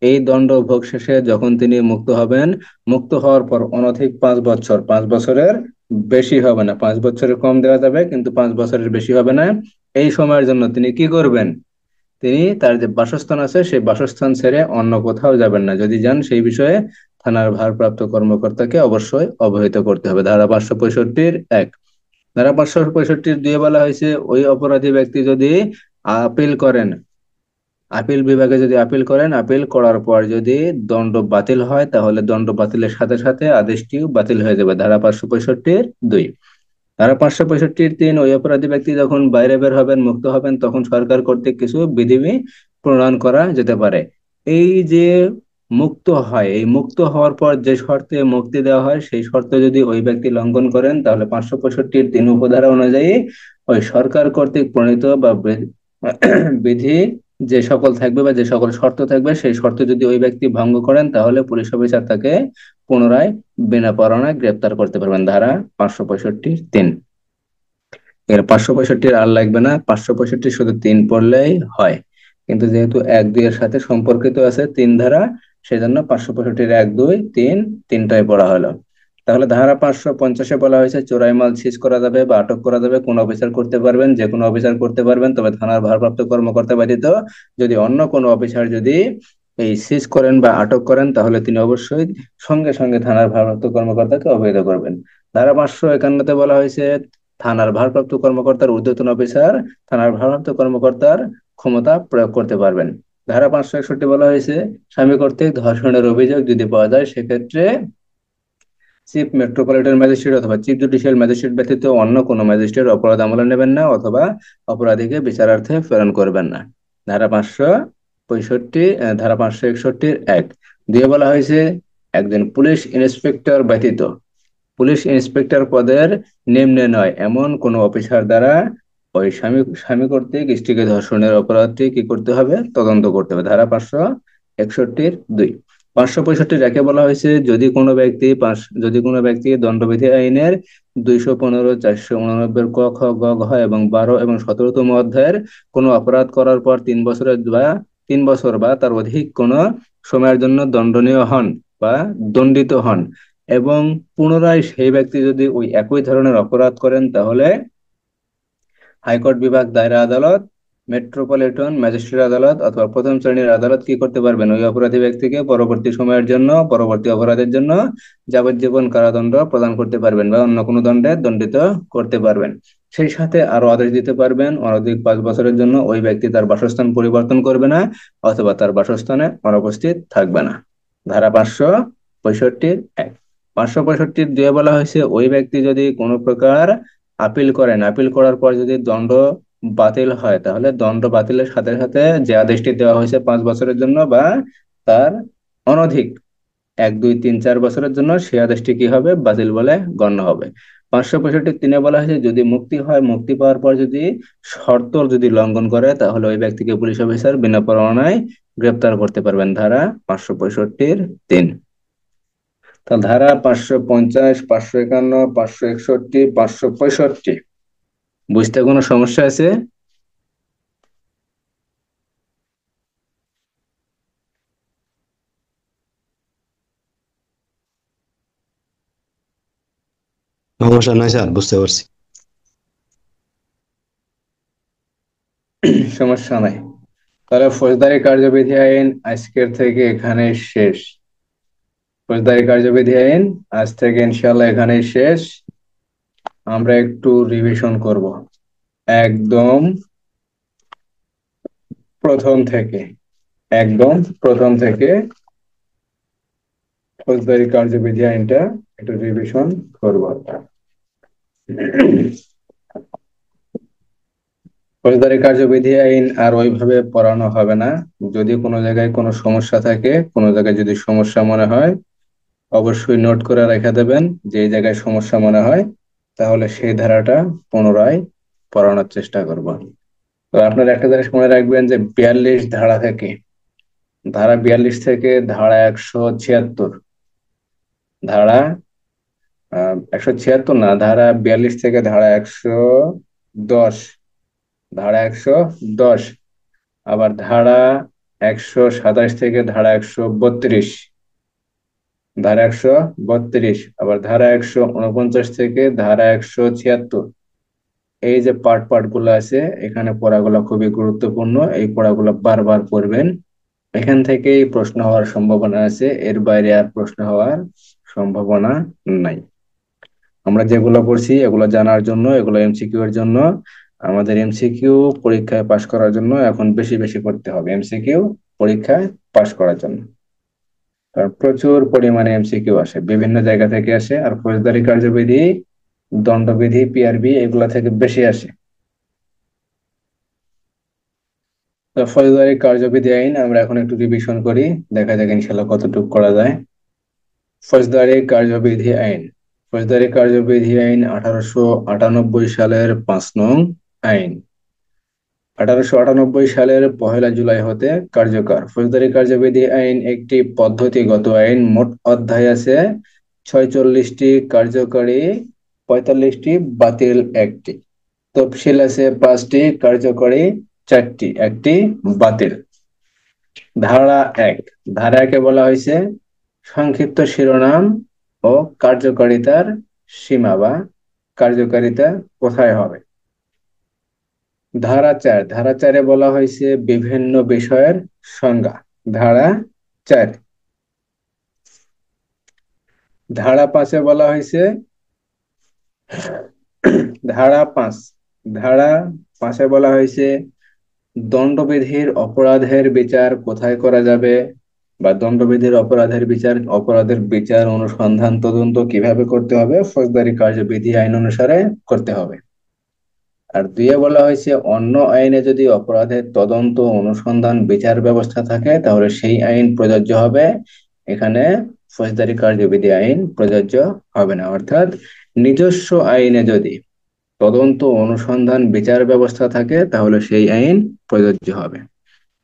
এই দণ্ড ভোগ শেষে যখন তিনি মুক্ত হবেন, মুক্ত হওয়ার পর অনধিক 5 বছর, 5 বছরের বেশি হবে না, 5 বছরের কম দেওয়া যাবে কিন্তু 5 বছরের বেশি হবে না, এই সময়ের জন্য তিনি কি করবেন, তিনি তার যে বাসস্থান আছে সেই বাসস্থান ছেড়ে অন্য কোথাও যাবেন না। যদি যান, সেই বিষয়ে থানার ভারপ্রাপ্ত কর্মকর্তাকে অবশ্যই অবহিত করতে হবে। ধারা 565 ধারা 565 বলা হয়েছে, ওই অপরাধী ব্যক্তি যদি আপিল করেন, আপিল বিভাগে যদি আপিল করেন, আপিল করার পর যদি দণ্ড বাতিল হয়, তাহলে দণ্ড বাতিলের সাথে সাথে আদেশটিও বাতিল হয়ে যাবে। ধারা 565 ধারা 565 ওই অপরাধী ব্যক্তি যখন বাইরে বের হবেন, মুক্ত হবেন, তখন সরকার কর্তৃক কিছু বিধি প্রণয়ন করা যেতে পারে। এই যে মুক্ত হয়, এই মুক্ত হওয়ার পর যে শর্তে মুক্তি দেওয়া হয়, সেই শর্ত যদি ওই ব্যক্তি লঙ্ঘন করেন, তাহলে 565 উপধারা অনুযায়ী ওই সরকার কর্তৃক প্রণীত বা বিধি যে সকল থাকবে বা যে সকল শর্ত থাকবে, সেই শর্ত যদি ওই ব্যক্তি ভঙ্গ করেন, তাহলে পুলিশ অফিসার তাকে পুনরায় বিনা পরোয়ানায় গ্রেপ্তার করতে পারবেন। ধারা 565 এর 565 আর লাগবে না, 565 শুধু 3 পড়লেই হয়। কিন্তু যেহেতু 1, 2 এর সাথে সম্পর্কিত আছে 3 ধারা, সেজন্য 565 1, 2, 3 তিনটাই পড়া হলো। তাহলে ধারা 550 বলা হয়েছে, চোরাই মাল সিজ করা যাবে বা আটক করা যাবে, কোন অফিসার করতে পারবেন, যে কোনো অফিসার করতে পারবেন, তবে থানার ভারপ্রাপ্ত কর্মকর্তা ব্যতীত যদি অন্য কোনো অফিসার যদি এই সিজ করেন বা আটক করেন, তাহলে তিনি অবশ্যই সঙ্গে সঙ্গে থানার ভারপ্রাপ্ত কর্মকর্তাকে অবহিত করবেন। ধারা 551 বলা হয়েছে, থানার ভারপ্রাপ্ত কর্মকর্তার ঊর্ধ্বতন অফিসার থানার ভারপ্রাপ্ত কর্মকর্তার ক্ষমতা প্রয়োগ করতে পারবেন। ধারা 561 বলা হয়েছে, স্বামী কর্তৃক ধর্ষণের অভিযোগ যদি পাওয়া যায়, সেক্ষেত্রে চিফ মেট্রোপলিটন ম্যাজিস্ট্রেট অথবা চিফ জুডিশিয়াল ম্যাজিস্ট্রেট ব্যতীত অন্য কোনো ম্যাজিস্ট্রেট অপরাধ আমলে নেবেন না অথবা অপরাধীকে বিচারার্থে প্রেরণ করবেন না। ধারা 565 ধারা 561 2 বলা হয়েছে, একজন পুলিশ ইন্সপেক্টর ব্যতীত পুলিশ ইন্সপেক্টর পদের নিম্নে নয় এমন কোন অফিসার দ্বারা ওই স্বামী স্বামী কর্তৃক স্ত্রীকে ধর্ষণের অপরাধটি কি করতে হবে, তদন্ত করতে হবে। ধারা 561-2। 565 যাকে বলা হয়েছে, যদি কোনো ব্যক্তি দণ্ডবিধি আইনের 215, 489 ক, খ, গ, ঘ এবং 12 এবং 17তম অধ্যায়ের কোনো অপরাধ করার পর 3 বছর বা তার অধিক কোনো সময়ের জন্য দণ্ডনীয় হন বা দণ্ডিত হন, এবং পুনরায় সেই ব্যক্তি যদি ওই একই ধরনের অপরাধ করেন, তাহলে হাইকোর্ট বিভাগ, দায়রা আদালত, মেট্রোপলিটন ম্যাজিস্ট্রেট আদালত অথবা প্রথম শ্রেণীর আদালত কি করতে পারবেন, ওই অপরাধী ব্যক্তিকে পরবর্তী সময়ের জন্য পরবর্তী অপরাধের জন্য যাবজ্জীবন কারাদণ্ড প্রদান করতে পারবেন বা অন্য কোনো দণ্ডে দণ্ডিত করতে পারবেন। সেই সাথে আরো আদেশ দিতে পারবেন, অনধিক 5 বছরের জন্য ওই ব্যক্তি তার বাসস্থান পরিবর্তন করবে না অথবা তার বাসস্থানে অনুপস্থিত থাকবে না। ধারা 565-1। 565-2 বলা হয়েছে, ওই ব্যক্তি যদি কোনো প্রকার আপিল করেন, আপিল করার পর যদি দণ্ড বাতিল হয়, তাহলে দণ্ড বাতিলের সাথে সাথে যে আদেশটি দেওয়া হয়েছে 5 বছরের জন্য বা তার অনধিক 1, 2, 3, 4 বছরের জন্য, সেই আদেশটি কি হবে, বাতিল বলে গণ্য হবে। 565-3 বলা হয়েছে, যদি মুক্তি হয়, মুক্তি পাওয়ার পর যদি শর্ত যদি লঙ্ঘন করে, তাহলে ওই ব্যক্তিকে পুলিশ অফিসার বিনা পরোয়ানায় গ্রেপ্তার করতে পারবেন। ধারা 565-3। তাহলে ধারা 550, 551, 561, 565, বুঝতে কোনো সমস্যা আছে? সমস্যা নয় স্যার, বুঝতে পারছি। সমস্যা নাই। তাহলে ফৌজদারি কার্যবিধি আইন আজকের থেকে এখানে শেষ। ফৌজদারি কার্যবিধি আইন আজ থেকে ইনশাল্লাহ এখানেই শেষ। আমরা একটু রিভিশন করব একদম প্রথম থেকে, একদম প্রথম থেকে ফৌজদারি কার্যবিধি আইনটা একটু রিভিশন করব। ফৌজদারি কার্যবিধি আইন আর ওইভাবে পড়ানো হবে না। যদি কোনো জায়গায় কোনো সমস্যা থাকে, কোনো জায়গায় যদি সমস্যা মনে হয়, অবশ্যই নোট করে রেখে দেবেন যে এই জায়গায় সমস্যা মনে হয়, তাহলে সেই ধারাটা পুনরায় পড়ানোর চেষ্টা করব। তো আপনারা একটা জিনিস মনে রাখবেন যে 42 থেকে ধারা 176, ধারা 176 না, ধারা 42 থেকে ধারা 110, ধারা 110, আবার ধারা 127 থেকে ধারা 132, ধারা 132, আবার ধারা 149 থেকে ধারা 176। এই যে পার্ট পার্ট গুলো আছে, এখানে পড়াগুলো খুবই গুরুত্বপূর্ণ, এই পড়াগুলো বারবার পড়বেন। এখান থেকেই প্রশ্ন হওয়ার সম্ভাবনা আছে, এর বাইরে আর প্রশ্ন হওয়ার সম্ভাবনা নাই। আমরা যেগুলো পড়ছি এগুলো জানার জন্য, এগুলো এমসিকিউ এর জন্য। আমাদের এমসিকিউ পরীক্ষায় পাশ করার জন্য এখন বেশি বেশি করতে হবে, এমসিকিউ পরীক্ষায় পাশ করার জন্য। কারণ প্রচুর পরিমাণে এমসিকিউ আসে, বিভিন্ন জায়গা থেকে আসে, আর ফৌজদারি কার্যবিধি, দণ্ডবিধি, পিআরবি এগুলা থেকে বেশি আসে। তো ফৌজদারি কার্যবিধি আইন আমরা এখন একটু রিভিশন করি, দেখা যাক ইনশাল্লাহ কতটুকু করা যায়। ফৌজদারি কার্যবিধি আইন। ফৌজদারি কার্যবিধি আইন 1898 সালের 5 নং আইন। 1898 সালের 1 জুলাই হতে কার্যকর। ফৌজদারি কার্যবিধি আইন একটি পদ্ধতিগত আইন। মোট অধ্যায় আছে 46টি, কার্যকরী 45টি, বাতিল 1টি। তফসিল আছে 5টি, কার্যকরী 4টি, 1টি বাতিল। ধারা 1। ধারা 1-এ বলা হয়েছে সংক্ষিপ্ত শিরোনাম ও কার্যকারিতার সীমা বা কার্যকারিতা কোথায় হবে। ধারা 4। ধারা 4-এ বলা হয়েছে বিভিন্ন বিষয়ের সংজ্ঞা। ধারা 4। ধারা 5-এ বলা হয়েছে ধারা 5। ধারা 5-এ বলা হয়েছে দণ্ডবিধির অপরাধের বিচার কোথায় করা যাবে, বা দণ্ডবিধির অপরাধের বিচার, অনুসন্ধান, তদন্ত কিভাবে করতে হবে, ফৌজদারি কার্যবিধি আইন অনুসারে করতে হবে। আর 2-এ বলা হয়েছে অন্য আইনে যদি অপরাধের তদন্ত, অনুসন্ধান, বিচার ব্যবস্থা থাকে, তাহলে সেই আইন প্রযোজ্য হবে। এখানে ফৌজদারি কার্যবিধি আইন প্রযোজ্য হবে না। অর্থাৎ নিজস্ব আইনে যদি তদন্ত, অনুসন্ধান, বিচার ব্যবস্থা থাকে তাহলে সেই আইন প্রযোজ্য হবে।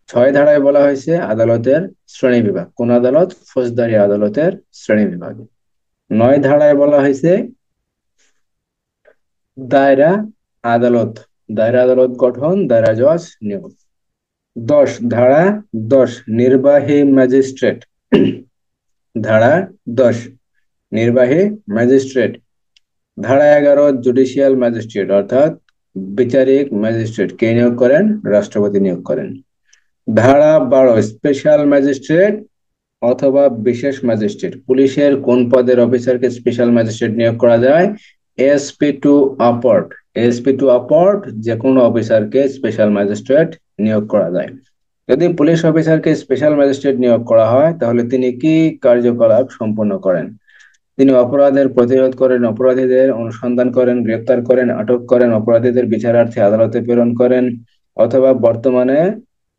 6 ধারায় বলা হয়েছে আদালতের শ্রেণীবিভাগ। কোন আদালত? ফৌজদারি আদালতের শ্রেণীবিভাগ। 9 ধারায় বলা হয়েছে দায়রা আদালত, দায়রা আদালত গঠন, দায়রা জজ নিয়োগ। 10 ধারা 10 নির্বাহী ম্যাজিস্ট্রেট। ধারা 10 নির্বাহী ম্যাজিস্ট্রেট। ধারা 11 জুডিশিয়াল ম্যাজিস্ট্রেট, অর্থাৎ বিচারিক ম্যাজিস্ট্রেট কে নিয়োগ করেন? রাষ্ট্রপতি নিয়োগ করেন। ধারা 12 স্পেশাল ম্যাজিস্ট্রেট অথবা বিশেষ ম্যাজিস্ট্রেট। পুলিশের কোন পদের অফিসারকে স্পেশাল ম্যাজিস্ট্রেট নিয়োগ করা যায়? SP to apart. SP to apart যে কোনো অফিসারকে স্পেশাল ম্যাজিস্ট্রেট নিয়োগ করা যায়। যদি পুলিশ অফিসারকে স্পেশাল ম্যাজিস্ট্রেট নিয়োগ করা হয় তাহলে তিনি কি কার্যকলাপ সম্পন্ন করেন? তিনি অপরাধের প্রতিরোধ করেন, অপরাধীদের অনুসন্ধান করেন, গ্রেপ্তার করেন, আটক করেন, অপরাধীদের বিচারার্থে আদালতে প্রেরণ করেন, অথবা বর্তমানে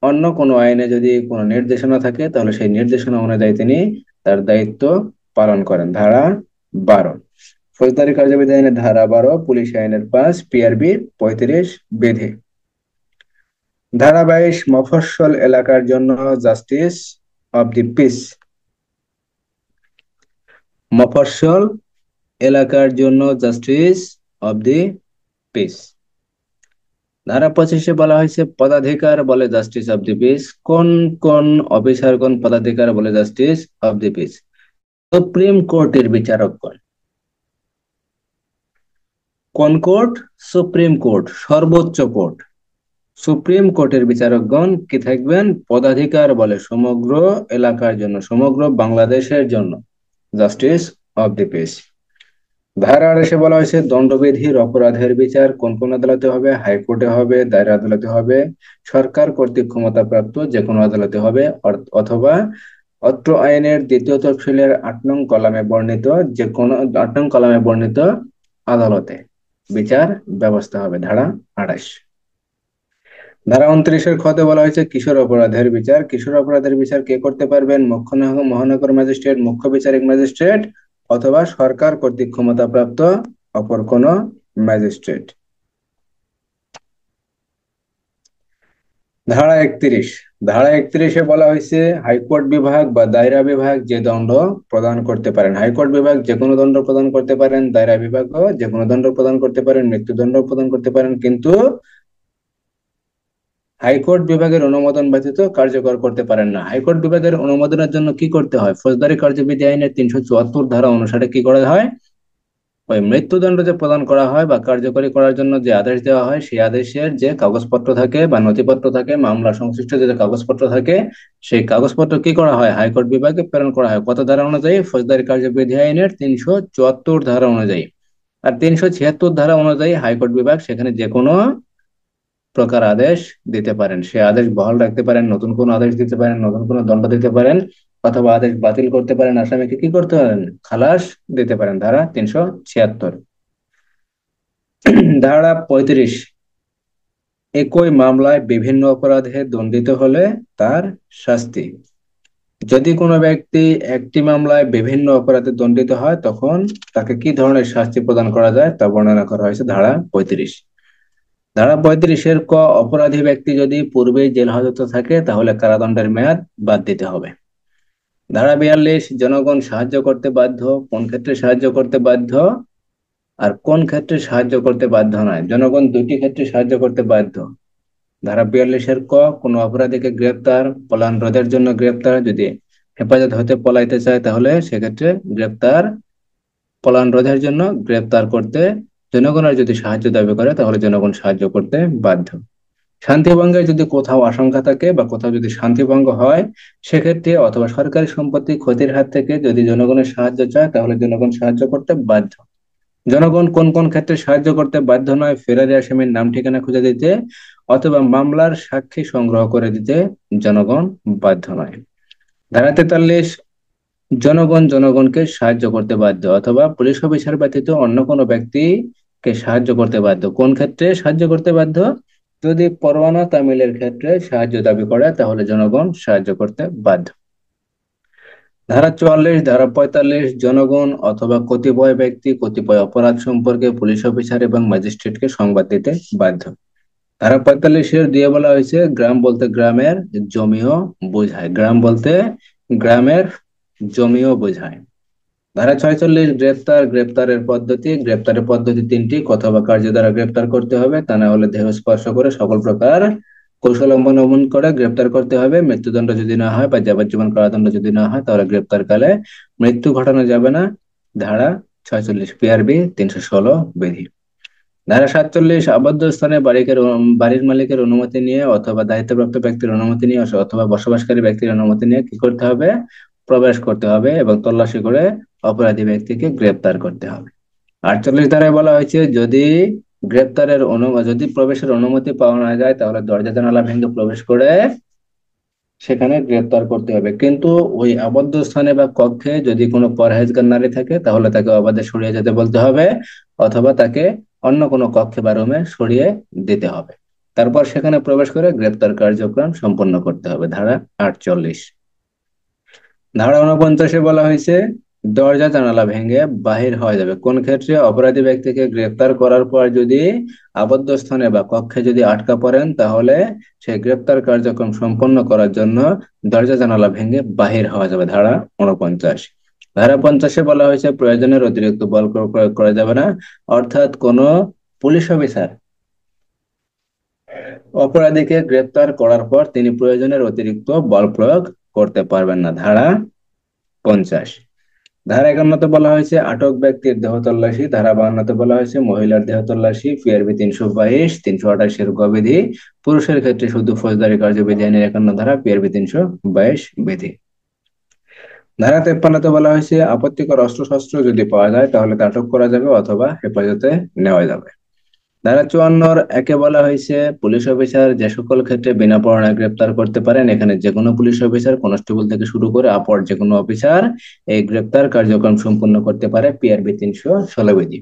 অন্য কোনো আইনে যদি কোনো নির্দেশনা থাকে তাহলে সেই নির্দেশনা অনুযায়ী তিনি তার দায়িত্ব পালন করেন। ধারা 12 ফৌজদারি কার্যবিধি আইনের ধারা 12, পুলিশ আইনের 5, পিআরবি 35 বিধি। ধারা 22 মফস্বল এলাকার জন্য জাস্টিস অব দি পিস। মফস্বল এলাকার জন্য জাস্টিস অব দি পিস। ধারা 25 বলা হয়েছে পদাধিকার বলে জাস্টিস অব দি পিস। কোন কোন অফিসার কোন পদাধিকার বলে justice of the piece? Supreme কোর্টের বিচারকগণ। কোন কোর্ট? সুপ্রিম কোর্ট, সর্বোচ্চ কোর্ট। সুপ্রিম কোর্টের বিচারকগণ কি থাকবেন? পদাধিকার বলে সমগ্র এলাকার জন্য, সমগ্র বাংলাদেশের জন্য জাস্টিস অব দি পিস। ধারা 28 বলা হয়েছে দণ্ডবিধির অপরাধের বিচার কোন কোন আদালতে হবে? হাইকোর্টে হবে, দায়রা আদালতে হবে, সরকার কর্তৃক ক্ষমতাপ্রাপ্ত যে কোনো আদালতে হবে, অথবা অত্র আইনের 2য় তফসিলের 8 নং কলামে বর্ণিত যে কোনো 8 নং কলামে বর্ণিত আদালতে বিচার ব্যবস্থা হবে। ধারা 28। ধারা 29 খতে বলা হয়েছে কিশোর অপরাধের বিচার। কিশোর অপরাধের বিচার কে করতে পারবেন? মুখ্য মহানগর ম্যাজিস্ট্রেট, মুখ্য বিচারিক ম্যাজিস্ট্রেট, অথবা সরকার কর্তৃক ক্ষমতাপ্রাপ্ত অপর কোন ম্যাজিস্ট্রেট। ধারা 31 বলা হয়েছে হাইকোর্ট বিভাগ বা দায়রা বিভাগ যে দণ্ড প্রদান করতে পারেন। হাইকোর্ট বিভাগ যে কোনো দণ্ড প্রদান করতে পারেন, দায়রা বিভাগও যে কোনো দণ্ড প্রদান করতে পারেন, মৃত্যুদণ্ড প্রদান করতে পারেন, কিন্তু হাইকোর্ট বিভাগের অনুমোদন ব্যতীত কার্যকর করতে পারেন না। হাইকোর্ট বিভাগের অনুমোদনের জন্য কি করতে হয়? ফৌজদারি কার্যবিধি আইনের 374 ধারা অনুসারে কি করা হয়? ওই মৃত্যুদণ্ড যে প্রদান করা হয় বা কার্যকরী করার জন্য যে আদেশ দেওয়া হয় সেই আদেশের যে কাগজপত্র থাকে বা নথিপত্র থাকে, মামলা সংশ্লিষ্ট যে কাগজপত্র থাকে, সেই কাগজপত্র কি করা হয়? হাইকোর্ট বিভাগে প্রেরণ করা হয়। কত ধারা অনুযায়ী? ফৌজদারি কার্যবিধি আইনের 374 ধারা অনুযায়ী। আর 376 ধারা অনুযায়ী হাইকোর্ট বিভাগ সেখানে যে কোনো প্রকার আদেশ দিতে পারেন। সে আদেশ বহাল রাখতে পারেন, নতুন কোনো আদেশ দিতে পারেন, নতুন কোনো দণ্ড দিতে পারেন, অথবা আদেশ বাতিল করতে পারেন, আসামিকে কি করতে পারেন? খালাস দিতে পারেন। ধারা 376। ধারা 35 একই মামলায় বিভিন্ন অপরাধে দণ্ডিত হলে তার শাস্তি। যদি কোনো ব্যক্তি একটি মামলায় বিভিন্ন অপরাধে দণ্ডিত হয় তখন তাকে কি ধরনের শাস্তি প্রদান করা যায় তা বর্ণনা করা হয়েছে ধারা 35। ধারা 35 ক অপরাধী ব্যক্তি যদি পূর্বেই জেল হাজতে থাকে তাহলে কারাদণ্ডের মেয়াদ বাদ দিতে হবে। ধারা 42 জনগণ সাহায্য করতে বাধ্য। কোন ক্ষেত্রে সাহায্য করতে বাধ্য আর কোন ক্ষেত্রে সাহায্য করতে বাধ্য নয়? জনগণ দুটি ক্ষেত্রে সাহায্য করতে বাধ্য। ধারা 42 ক কোনো অপরাধীকে গ্রেপ্তার, পলায়ন রোধের জন্য গ্রেপ্তার, যদি হেফাজত হতে পলাইতে চায় তাহলে সেক্ষেত্রে গ্রেপ্তার, পলায়ন রোধের জন্য গ্রেপ্তার করতে জনগণের যদি সাহায্য দাবি করে তাহলে জনগণ সাহায্য করতে বাধ্য। শান্তিভঙ্গের যদি কোথাও আশঙ্কা থাকে বা কোথাও যদি শান্তিভঙ্গ হয় সেক্ষেত্রে, অথবা সরকারি সম্পত্তি ক্ষতির হাত থেকে যদি জনগণের সাহায্য চায় তাহলে জনগণ সাহায্য করতে বাধ্য। জনগণ কোন কোন ক্ষেত্রে সাহায্য করতে বাধ্য নয়? ফেরারি আসামির নাম ঠিকানা খুঁজে দিতে অথবা মামলার সাক্ষী সংগ্রহ করে দিতে জনগণ বাধ্য নয়। ধারা 43 জনগণ জনগণকে সাহায্য করতে বাধ্য, অথবা পুলিশ অফিসার ব্যতীত অন্য কোনো ব্যক্তিকে সাহায্য করতে বাধ্য। কোন ক্ষেত্রে সাহায্য করতে বাধ্য? যদি পরোয়ানা তামিলের ক্ষেত্রে সাহায্য দাবি করে তাহলে জনগণ সাহায্য করতে বাধ্য। ধারা 44, ধারা 45 জনগণ অথবা কতিপয় ব্যক্তি কতিপয় অপরাধ সম্পর্কে পুলিশ অফিসার এবং ম্যাজিস্ট্রেটকে সংবাদ দিতে বাধ্য। ধারা 45-এর দিয়ে বলা হয়েছে গ্রাম বলতে গ্রামের জমিও বোঝায়, গ্রাম বলতে গ্রামের জমিও বোঝায়। ধারা 46 গ্রেপ্তার, গ্রেপ্তারের পদ্ধতি তিনটি: কথা বা কার্য দ্বারা গ্রেপ্তার করতে হবে, তা না হলে দেহ স্পর্শ করে সকল প্রকার কৌশল অবলম্বন করে গ্রেপ্তার করতে হবে। মৃত্যুদণ্ড যদি না হয় বা যাবজ্জীবন কারাদণ্ড যদি না হয় তাহলে গ্রেপ্তার কালে মৃত্যু ঘটানো যাবে না। ধারা 46 পিআরবি 316 বিধি। ধারা 47 আবদ্ধ স্থানে বাড়ির মালিকের অনুমতি নিয়ে অথবা দায়িত্বপ্রাপ্ত ব্যক্তির অনুমতি নিয়ে অথবা বসবাসকারী ব্যক্তির অনুমতি নিয়ে কি করতে হবে? প্রবেশ করতে হবে এবং তল্লাশি করে অপরাধী ব্যক্তিকে গ্রেপ্তার করতে হবে। 48 ধারায় বলা হয়েছে যদি প্রবেশের অনুমতি পাওয়া না যায় তাহলে দরজা জানালা ভেঙে প্রবেশ করে সেখানে গ্রেপ্তার করতে হবে। কিন্তু ওই আবদ্ধ স্থানে বা কক্ষে যদি কোনো পরহেজগার নারী থাকে তাহলে তাকে অবাধে সরিয়ে যেতে বলতে হবে অথবা তাকে অন্য কোনো কক্ষে বা রুমে সরিয়ে দিতে হবে। তারপর সেখানে প্রবেশ করে গ্রেপ্তার কার্যক্রম সম্পন্ন করতে হবে। ধারা 48। ধারা 49-এ বলা হয়েছে দরজা জানালা ভেঙে বাহির হওয়া যাবে কোন ক্ষেত্রে? অপরাধী ব্যক্তিকে গ্রেপ্তার করার পর যদি আবদ্ধ স্থানে বা কক্ষে যদি আটকা পড়েন তাহলে সেই গ্রেপ্তার কার্যক্রম সম্পন্ন করার জন্য দরজা জানালা ভেঙে বাহির হওয়া যাবে। ধারা 49। ধারা 50-এ বলা হয়েছে প্রয়োজনের অতিরিক্ত বল প্রয়োগ করা যাবে না, অর্থাৎ কোনো পুলিশ অফিসার অপরাধীকে গ্রেপ্তার করার পর তিনি প্রয়োজনের অতিরিক্ত বল প্রয়োগ করতে পারবেন না। ধারা 50। ধারা 51-তে বলা হয়েছে আটক ব্যক্তির দেহ তল্লাশি। ধারা 52-তে বলা হয়েছে মহিলার দেহ তল্লাশি। পিআরবি 322, 328-এর গবিধি। পুরুষের ক্ষেত্রে শুধু ফৌজদারি কার্যবিধি আইনের 51 ধারা, পিআরবি 322 বিধি। ধারা 53-তে বলা হয়েছে আপত্তিকর অস্ত্রশস্ত্র যদি পাওয়া যায় তাহলে তা আটক করা যাবে অথবা হেফাজতে নেওয়া যাবে। ধারা 54 একে বলা হয়েছে পুলিশ অফিসার যে সকল ক্ষেত্রে বিনা পরোয়ানায় গ্রেপ্তার করতে পারেন। এখানে যে কোনো পুলিশ অফিসার কনস্টেবল থেকে শুরু করে আপর যে কোনো অফিসার এই গ্রেপ্তার কার্যক্রম সম্পূর্ণ করতে পারে। পিআরবি 316 বিধি।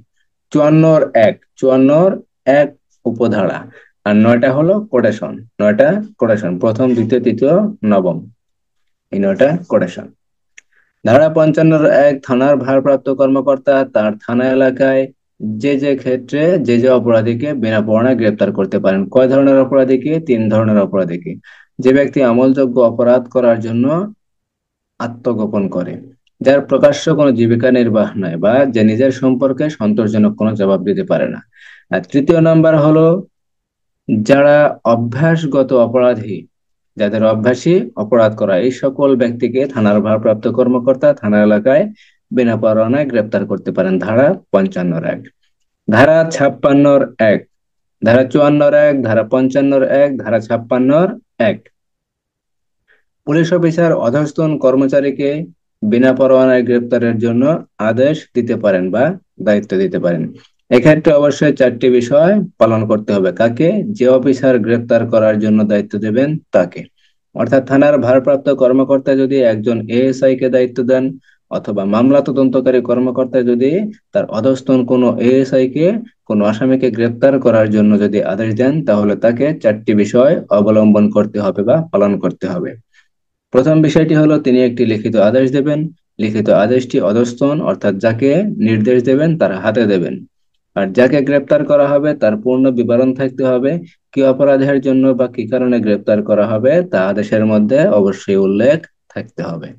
54 উপধারা আর 9টা হলো কোটেশন। 9টা কোটেশন, প্রথম, দ্বিতীয়, তৃতীয়, নবম, এই 9টা কোটেশন। ধারা 55-1 থানার ভারপ্রাপ্ত কর্মকর্তা তার থানা এলাকায় যে ক্ষেত্রে যে অপরাধীকে বিনা পরোয়ানায় গ্রেপ্তার করতে পারেন। কয় ধরনের অপরাধীকে? 3 ধরনের অপরাধীকে: যে ব্যক্তি আমলযোগ্য অপরাধ করার জন্য আত্মগোপন করে, যার প্রকাশ্য কোনো জীবিকা নির্বাহ নাই বা যে নিজের সম্পর্কে সন্তোষজনক কোনো জবাব দিতে পারে না। আর তৃতীয় নাম্বার হলো যারা অভ্যাসগত অপরাধী, যাদের অভ্যাসই অপরাধ করা, এই সকল ব্যক্তিকে থানার ভারপ্রাপ্ত কর্মকর্তা থানা এলাকায় বিনা পরোয়ানায় গ্রেপ্তার করতে পারেন। ধারা 55-1। ধারা 56-1, ধারা 54-1, ধারা 55-1, ধারা 56-1 পুলিশ অফিসার অধস্তন কর্মচারীকে বিনা পরোয়ানায় গ্রেপ্তারের জন্য আদেশ দিতে পারেন বা দায়িত্ব দিতে পারেন। এক্ষেত্রে অবশ্যই 4টি বিষয় পালন করতে হবে। কাকে? যে অফিসার গ্রেপ্তার করার জন্য দায়িত্ব দেবেন তাকে। অর্থাৎ থানার ভারপ্রাপ্ত কর্মকর্তা যদি একজন এএসআই কে দায়িত্ব দেন অথবা মামলা তদন্তকারী কর্মকর্তা যদি তার অধস্তন কোনো এএসআই কে কোনো আসামিকে গ্রেপ্তার করার জন্য যদি আদেশ দেন তাহলে তাকে 4টি বিষয় অবলম্বন করতে হবে বা পালন করতে হবে। প্রথম বিষয়টি হলো তিনি একটি লিখিত আদেশ দেবেন। লিখিত আদেশটি অধস্তন অর্থাৎ যাকে নির্দেশ দেবেন তার হাতে দেবেন। আর যাকে গ্রেপ্তার করা হবে তার পূর্ণ বিবরণ থাকতে হবে। কি অপরাধের জন্য বা কি কারণে গ্রেপ্তার করা হবে তা আদেশের মধ্যে অবশ্যই উল্লেখ থাকতে হবে।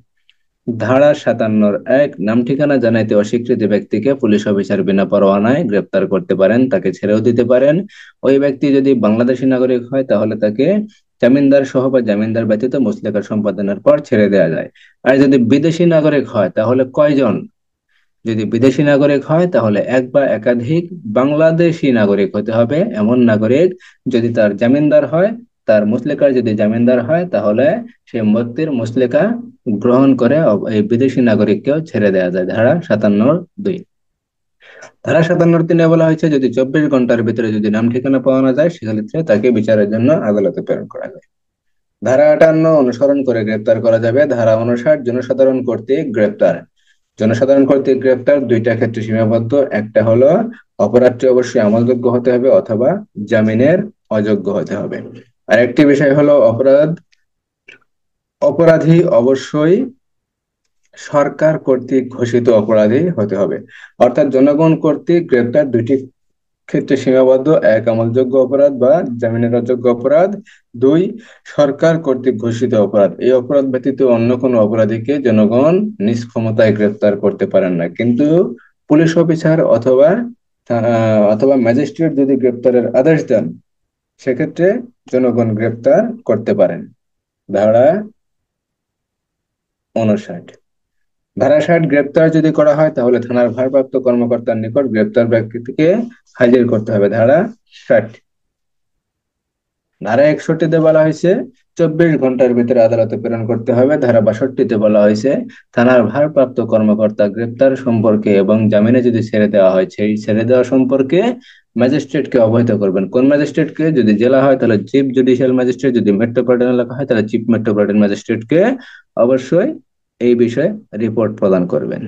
ধারা 57-1 নাম ঠিকানা জানাইতে অস্বীকৃত ব্যক্তিকে পুলিশ অফিসার বিনা পরোয়ানায় গ্রেপ্তার করতে পারেন, তাকে ছেড়েও দিতে পারেন। ওই ব্যক্তি যদি বাংলাদেশী নাগরিক হয় তাহলে তাকে জামিনদার সহ বা জামিনদার ব্যতীত মুচলেকা সম্পাদনের পর ছেড়ে দেওয়া যায়। আর যদি বিদেশি নাগরিক হয় তাহলে কয়জন? যদি বিদেশি নাগরিক হয় তাহলে এক বা একাধিক বাংলাদেশি নাগরিক হতে হবে। এমন নাগরিক যদি তার জামিনদার হয়, তার মুচলেকার যদি জামিনদার হয় তাহলে সেই ব্যক্তির মুচলেকা গ্রহণ করে এই বিদেশি নাগরিককেও ছেড়ে দেওয়া যায়। ধারা 57-2। ধারা 57-3 বলা হয়েছে যদি 24 ঘন্টার ভিতরে যদি নাম ঠিকানা পাওয়া না যায় সেক্ষেত্রে তাকে বিচারের জন্য আদালতে প্রেরণ করা যায়। ধারা 58 অনুসরণ করে গ্রেপ্তার করা যাবে। ধারা 59 জনসাধারণ কর্তৃক গ্রেপ্তার। জনসাধারণ কর্তৃক গ্রেপ্তার 2টা ক্ষেত্রে সীমাবদ্ধ। একটা হলো অপরাধটি অবশ্যই আমলযোগ্য হতে হবে অথবা জামিনের অযোগ্য হতে হবে। আর একটি বিষয় হলো অপরাধী অবশ্যই সরকার কর্তৃক ঘোষিত অপরাধী হতে হবে। অর্থাৎ জনগণ কর্তৃক গ্রেপ্তার দুইটি ক্ষেত্রে সীমাবদ্ধ: এক, আমলযোগ্য অপরাধ বা জামিনের অযোগ্য অপরাধ; দুই, সরকার কর্তৃক ঘোষিত অপরাধ। এই অপরাধ ব্যতীত অন্য কোনো অপরাধীকে জনগণ নিজ ক্ষমতায় গ্রেপ্তার করতে পারেন না। কিন্তু পুলিশ অফিসার অথবা ম্যাজিস্ট্রেট যদি গ্রেপ্তারের আদেশ দেন, সেক্ষেত্রে জনগণ গ্রেপ্তার করতে পারেন। ধারা 59। ধারা 60, গ্রেপ্তার যদি করা হয় তাহলে থানার ভারপ্রাপ্ত কর্মকর্তার নিকট গ্রেপ্তার ব্যক্তিকে হাজির করতে হবে। ধারা 60। ধারা 61-তে বলা হয়েছে 24 ঘন্টার ভিতরে আদালতে প্রেরণ করতে হবে। ধারা 62-তে বলা হয়েছে থানার ভারপ্রাপ্ত কর্মকর্তা গ্রেপ্তার সম্পর্কে এবং জামিনে যদি ছেড়ে দেওয়া হয় সেই ছেড়ে দেওয়া সম্পর্কে ম্যাজিস্ট্রেটকে অবহিত করবেন। কোন ম্যাজিস্ট্রেটকে? যদি জেলা হয় তাহলে চিফ জুডিশিয়াল ম্যাজিস্ট্রেট, যদি মেট্রোপলিটন এলাকা হয় তাহলে চিফ মেট্রোপলিটন ম্যাজিস্ট্রেটকে অবশ্যই এই বিষয়ে রিপোর্ট প্রদান করবেন।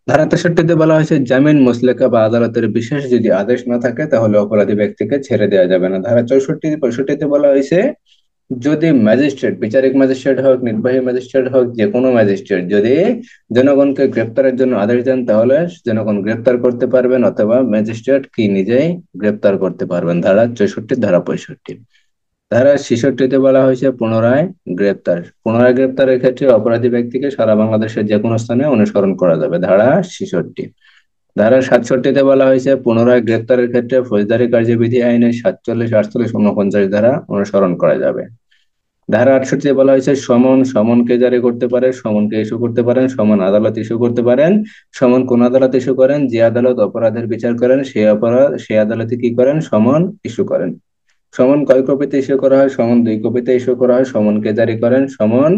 ধারা 63-তে বলা হয়েছে জামিন, মুচলেকা বা আদালতের বিশেষ যদি আদেশ না থাকে তাহলে অপরাধী ব্যক্তিকে ছেড়ে দেওয়া যাবে না। ধারা 64-65-তে বলা হয়েছে যদি ম্যাজিস্ট্রেট, বিচারিক ম্যাজিস্ট্রেট হোক, নির্বাহী ম্যাজিস্ট্রেট হোক, যে কোনো ম্যাজিস্ট্রেট যদি জনগণকে গ্রেপ্তারের জন্য আদেশ দেন তাহলে জনগণ গ্রেপ্তার করতে পারবেন অথবা ম্যাজিস্ট্রেট কি নিজেই গ্রেপ্তার করতে পারবেন। ধারা 64, ধারা 65। ধারা 66-তে বলা হয়েছে পুনরায় গ্রেপ্তার। পুনরায় গ্রেপ্তারের ক্ষেত্রে অপরাধী ব্যক্তিকে সারা বাংলাদেশের যে কোনো স্থানে অনুসরণ করা যাবে। ধারা 66। ধারা 67-তে বলা হয়েছে পুনরায় গ্রেপ্তারের ক্ষেত্রে ফৌজদারি কার্যবিধি আইনের 47, 48, 49 ধারা অনুসরণ করা যাবে। ধারা 68-তে বলা হয়েছে সমনকে জারি করতে পারে, সমনকে ইস্যু করতে পারেন, সমন আদালত ইস্যু করতে পারেন। সমন কোন আদালত ইস্যু করেন? যে আদালত অপরাধের বিচার করেন সেই আদালতে কি করেন? সমন ইস্যু করেন। সমন কয় কপিতে ইস্যু করা হয়? সমন 2 কপিতে ইস্যু করা হয়। সমনকে জারি করেন সমন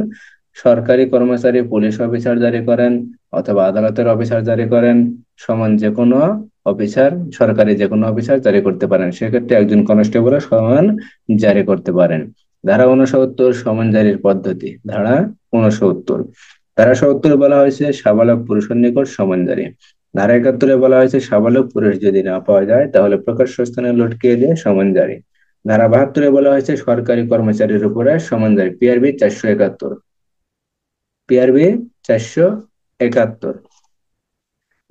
সরকারি কর্মচারী, পুলিশ অফিসার জারি করেন অথবা আদালতের অফিসার জারি করেন। সমন যে কোনো অফিসার, সরকারি যে কোনো অফিসার জারি করতে পারেন। সেক্ষেত্রে একজন কনস্টেবল সমন জারি করতে পারেন। ধারা 69, সমন জারির পদ্ধতি। ধারা 69। ধারা 70 বলা হয়েছে সাবালক পুরুষের নিকট সমন জারি। ধারা 71-এ বলা হয়েছে সাবালক পুরুষ যদি না পাওয়া যায় তাহলে প্রকাশ্য স্থানে লটকিয়ে দিয়ে সমন জারি। ধারা 72-এ বলা হয়েছে সরকারি কর্মচারীর উপরে সমন জারি। পিআরবি 471। পিআরবি 471।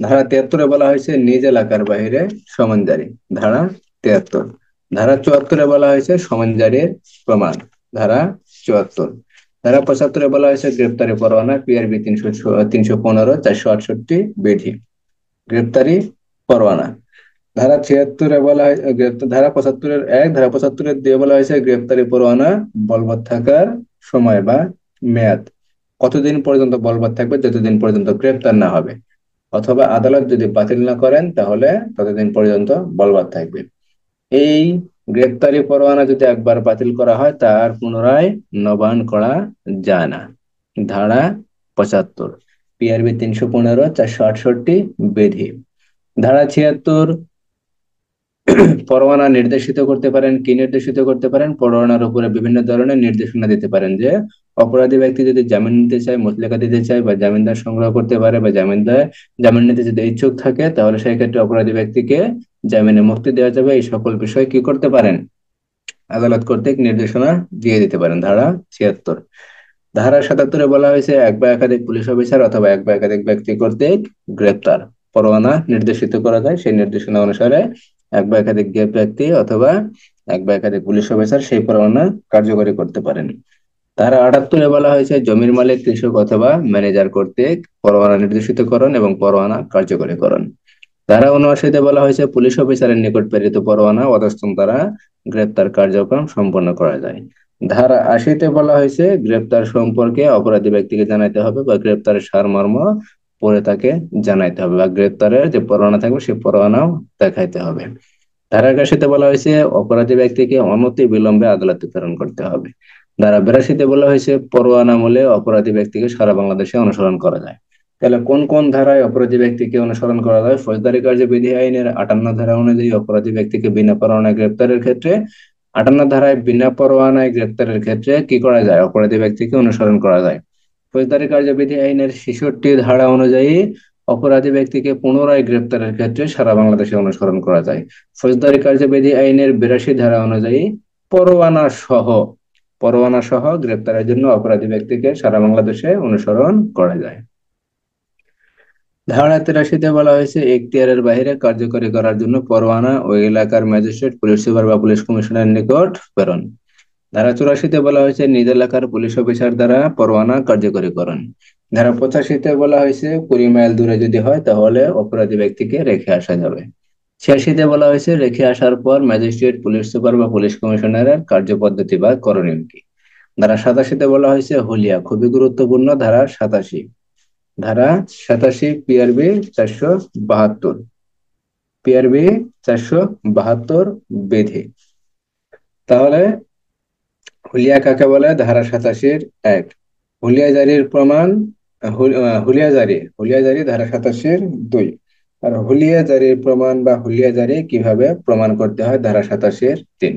ধারা 73-এ বলা হয়েছে নিজ এলাকার বাইরে সমন জারি। ধারা 73। ধারা 74-এ বলা হয়েছে সমন জারির প্রমাণ। ধারা 74। ধারা 75-এ বলা হয়েছে গ্রেপ্তারি পরোয়ানা। পিআরবি 315, 468 বিধি। গ্রেপ্তারি পরোয়ানা। ধারা 76-এ বলা হয় ধারা 75-এর 1, ধারা 75-এর 2 বলা হয়েছে গ্রেপ্তারি পরোয়ানা বলবৎ থাকার সময় বা মেয়াদ। কতদিন পর্যন্ত বলবৎ থাকবে? যতদিন পর্যন্ত গ্রেপ্তার না হবে, অথবা আদালত যদি বাতিল না করেন তাহলে ততদিন পর্যন্ত বলবৎ থাকবে। এই গ্রেপ্তারি পরোয়ানা যদি একবার বাতিল করা হয় তার পুনরায় নবায়ন করা যায় না। ধারা 75। পিআরবি 315, 468 বিধি। ধারা 76, পরোয়ানা নির্দেশিত করতে পারেন। কি নির্দেশিত করতে পারেন? পরোয়ানার উপরে বিভিন্ন ধরনের নির্দেশনা দিতে পারেন যে অপরাধী ব্যক্তি যদি জামিন নিতে চায়, মুচলেকা দিতে চায় বা জামিনদার সংগ্রহ করতে পারে বা জামিন নিতে যদি ইচ্ছুক থাকে তাহলে সেই ক্ষেত্রে অপরাধী ব্যক্তিকে জামিনে মুক্তি দেওয়া যাবে। এই সকল বিষয় কি করতে পারেন? আদালত কর্তৃক নির্দেশনা দিয়ে দিতে পারেন। ধারা 76। ধারা 77-এ বলা হয়েছে এক বা একাধিক পুলিশ অফিসার অথবা এক বা একাধিক ব্যক্তি কর্তৃক গ্রেপ্তার পরোয়ানা নির্দেশিত করা যায়। সেই নির্দেশনা অনুসারে এক বা একাধিক ব্যক্তি অথবা এক বা একাধিক পুলিশ অফিসার সেই পরোয়ানা কার্যকরী করতে পারেন। ধারা 78-এ বলা হয়েছে জমির মালিক, কৃষক অথবা ম্যানেজার কর্তৃক পরোয়ানা নির্দেশিতকরণ এবং পরোয়ানা কার্যকরীকরণ। ধারা 79-তে বলা হয়েছে পুলিশ অফিসারের নিকট প্রেরিত পরোয়ানা অধস্তন দ্বারা গ্রেপ্তার কার্যক্রম সম্পন্ন করা যায়। ধারা 80-তে বলা হয়েছে গ্রেপ্তার সম্পর্কে অপরাধী ব্যক্তিকে জানাইতে হবে বা গ্রেপ্তারের সারমর্ম পরে তাকে জানাইতে হবে বা গ্রেপ্তারের যে পরোয়ানা থাকবে সেই পরোয়ানাও দেখাইতে হবে। ধারা 81-তে বলা হয়েছে অপরাধী ব্যক্তিকে অনতি বিলম্বে আদালতে প্রেরণ করতে হবে। ধারা 82-তে বলা হয়েছে পরোয়ানা আমলে অপরাধী ব্যক্তিকে সারা বাংলাদেশে অনুসরণ করা যায়। তাহলে কোন কোন ধারায় অপরাধী ব্যক্তিকে অনুসরণ করা যায়? ফৌজদারি কার্যবিধি আইনের 58 ধারা অনুযায়ী অপরাধী ব্যক্তিকে বিনা পরোয়ানায় গ্রেপ্তারের ক্ষেত্রে 58 ধারায় বিনা পরোয়ানায় গ্রেপ্তারের ক্ষেত্রে কি করা যায়? অপরাধী ব্যক্তিকে অনুসরণ করা যায়। ফৌজদারি কার্যবিধি আইনের 66 ধারা অনুযায়ী অপরাধী ব্যক্তিকে পুনরায় গ্রেপ্তারের ক্ষেত্রে সারা বাংলাদেশে অনুসরণ করা যায়। ফৌজদারি কার্যবিধি আইনের 82 ধারা অনুযায়ী পরোয়ানা সহ পরোয়ানা সহ গ্রেপ্তারের জন্য অপরাধী ব্যক্তিকে সারা বাংলাদেশে অনুসরণ করা যায়। ধারা 83-তে বলা হয়েছে এখতিয়ারের বাইরে কার্যকরী করার জন্য পরোয়ানা ওই এলাকার ম্যাজিস্ট্রেট, পুলিশ সুপার বা পুলিশ কমিশনারের নিকট প্রেরণ। ধারা 84-তে বলা হয়েছে নিজ এলাকার পুলিশ অফিসার দ্বারা পরোয়ানা কার্যকরীকরণ। ধারা 85-তে বলা হয়েছে 20 মাইল দূরে যদি হয় তাহলে অপরাধী ব্যক্তিকে রেখে আসা যাবে। 86-তে বলা হয়েছে রেখে আসার পর ম্যাজিস্ট্রেট, পুলিশ সুপার বা পুলিশ কমিশনারের কার্যপদ্ধতি বা করণীয় কি। ধারা 87-তে বলা হয়েছে হুলিয়া, খুবই গুরুত্বপূর্ণ ধারা 87। ধারা 87 পিআরবি 472, পিআরবি 472 বিধি। তাহলে হুলিয়া কাকে বলে? ধারা 87-এর 1 হুলিয়া জারির প্রমাণ। হুলিয়া জারি ধারা 87-এর 2। আর হুলিয়া জারির প্রমাণ বা হুলিয়া জারি কিভাবে প্রমাণ করতে হয়? ধারা 87-এর 3।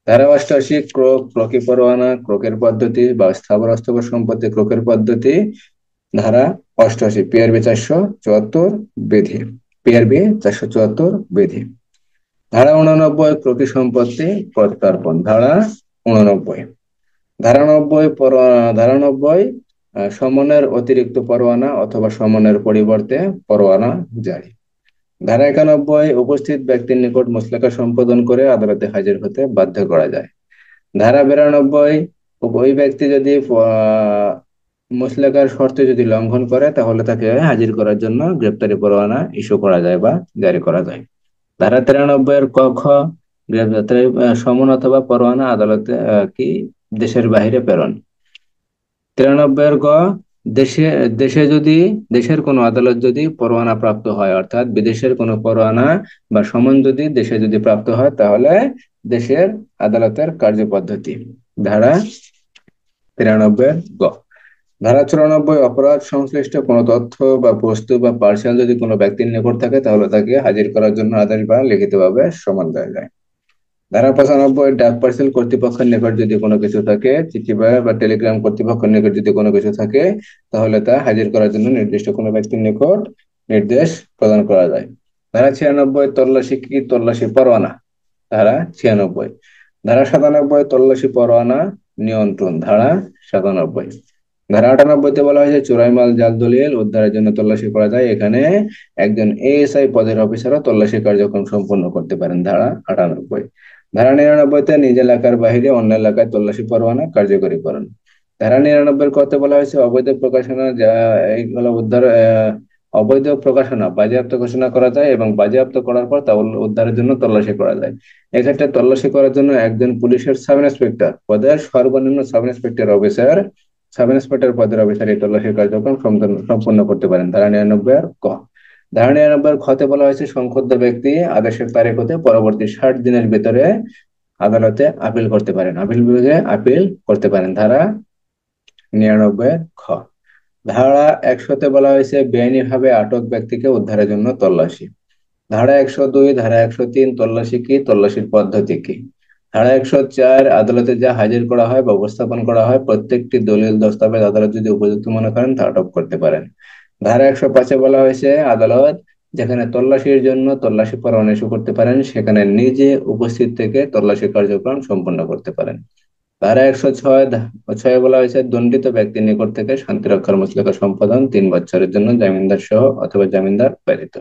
ধারা 88 ক্রোক, ক্রোকি পরোয়ানা, ক্রোকের পদ্ধতি বা স্থাবর অস্থাবর সম্পত্তি ক্রোকের পদ্ধতি। ধারা 88 পিআরবি 474 বিধি, পিআরবি 474 বিধি। ধারা 89 ক্রোকি সম্পত্তি প্রত্যর্পণ। ধারা 89। ধারা 90 সমনের অতিরিক্ত পরোয়ানা অথবা সমনের পরিবর্তে পরোয়ানা জারি। ধারা 91 উপস্থিত ব্যক্তির নিকট মুচলেকা সম্পাদন করে আদালতে হাজির হতে বাধ্য করা যায়। ধারা 92 ওই ব্যক্তি যদি মুচলেকার শর্তে যদি লঙ্ঘন করে তাহলে তাকে হাজির করার জন্য গ্রেপ্তারি পরোয়ানা ইস্যু করা যায় বা জারি করা যায়। ধারা 93 এর ক খ গ্রেপ্তারি সমন অথবা পরোয়ানা আদালতে কি দেশের বাইরে প্রেরণ। 93 এর গ দেশে দেশে যদি দেশের কোনো আদালত যদি পরোয়ানা প্রাপ্ত হয়, অর্থাৎ বিদেশের কোনো পরোয়ানা বা সমন যদি দেশে যদি প্রাপ্ত হয় তাহলে দেশের আদালতের কার্যপদ্ধতি। ধারা 93 এর গ। ধারা 94 অপরাধ সংশ্লিষ্ট কোনো তথ্য বা বস্তু বা পার্সেল যদি কোনো ব্যক্তির নিকট থাকে তাহলে তাকে হাজির করার জন্য আদেশ বা লিখিতভাবে সমন দেওয়া যায়। ধারা 95 ডাক পার্সেল কর্তৃপক্ষের নিকট যদি কোনো কিছু থাকে, চিঠি বা টেলিগ্রাম কর্তৃপক্ষের নিকট যদি কোনো কিছু থাকে তাহলে তা হাজির করার জন্য নির্দিষ্ট কোনো ব্যক্তির নিকট নির্দেশ প্রদান করা যায়। ধারা 96 তল্লাশি কি তল্লাশি পরোয়ানা। ধারা 96। ধারা 97 তল্লাশি পরোয়ানা নিয়ন্ত্রণ। ধারা 97। ধারা 98-তে বলা হয়েছে চোরাই মাল, জাল দলিল উদ্ধারের জন্য তল্লাশি করা যায়। এখানে একজন এএসআই পদের অফিসারও তল্লাশি কার্যক্রম সম্পন্ন করতে পারেন। ধারা 98। ধারা 99-তে নিজ এলাকার বাহিরে অন্য এলাকায় তল্লাশি পরোয়ানা কার্যকরীকরণ। ধারা 99 করতে বলা হয়েছে অবৈধ প্রকাশনা যা এইগুলো অবৈধ প্রকাশনা বাজেয়াপ্ত ঘোষণা করা যায় এবং বাজেয়াপ্ত করার পর তা উদ্ধারের জন্য তল্লাশি করা যায়। এক্ষেত্রে তল্লাশি করার জন্য একজন পুলিশের সাব ইন্সপেক্টর পদের সর্বনিম্ন সাব ইন্সপেক্টর পদের অফিসার এই তল্লাশি কার্যক্রম সম্পন্ন করতে পারেন। ধারা 99 আর ক। ধারা 99 খতে বলা হয়েছে সংক্ষুব্ধ ব্যক্তি আদেশের তারিখ হতে পরবর্তী 60 দিনের ভিতরে আদালতে আপিল করতে পারেন, আপিল বিভাগে আপিল করতে পারেন। ধারা 99 খ। ধারা 100-তে বলা হয়েছে বেআইনিভাবে আটক ব্যক্তিকে উদ্ধারের জন্য তল্লাশি। ধারা 102 ধারা 103 তল্লাশি কি তল্লাশির পদ্ধতি কি। ধারা 104 আদালতে যা হাজির করা হয় বা উপস্থাপন করা হয় প্রত্যেকটি দলিল দস্তাবেজ আদালত যদি উপযুক্ত মনে করেন তা আটক করতে পারেন। ধারা 105-এ বলা হয়েছে আদালত যেখানে তল্লাশির জন্য তল্লাশি পরোয়ানা ইস্যু করতে পারেন সেখানে নিজে উপস্থিত থেকে তল্লাশি কার্যক্রম সম্পন্ন করতে পারেন। ধারা 106 বলা হয়েছে দণ্ডিত ব্যক্তির নিকট থেকে শান্তিরক্ষার মুচলেকা সম্পাদন 3 বছরের জন্য জামিনদার সহ অথবা জামিনদার ব্যতীত।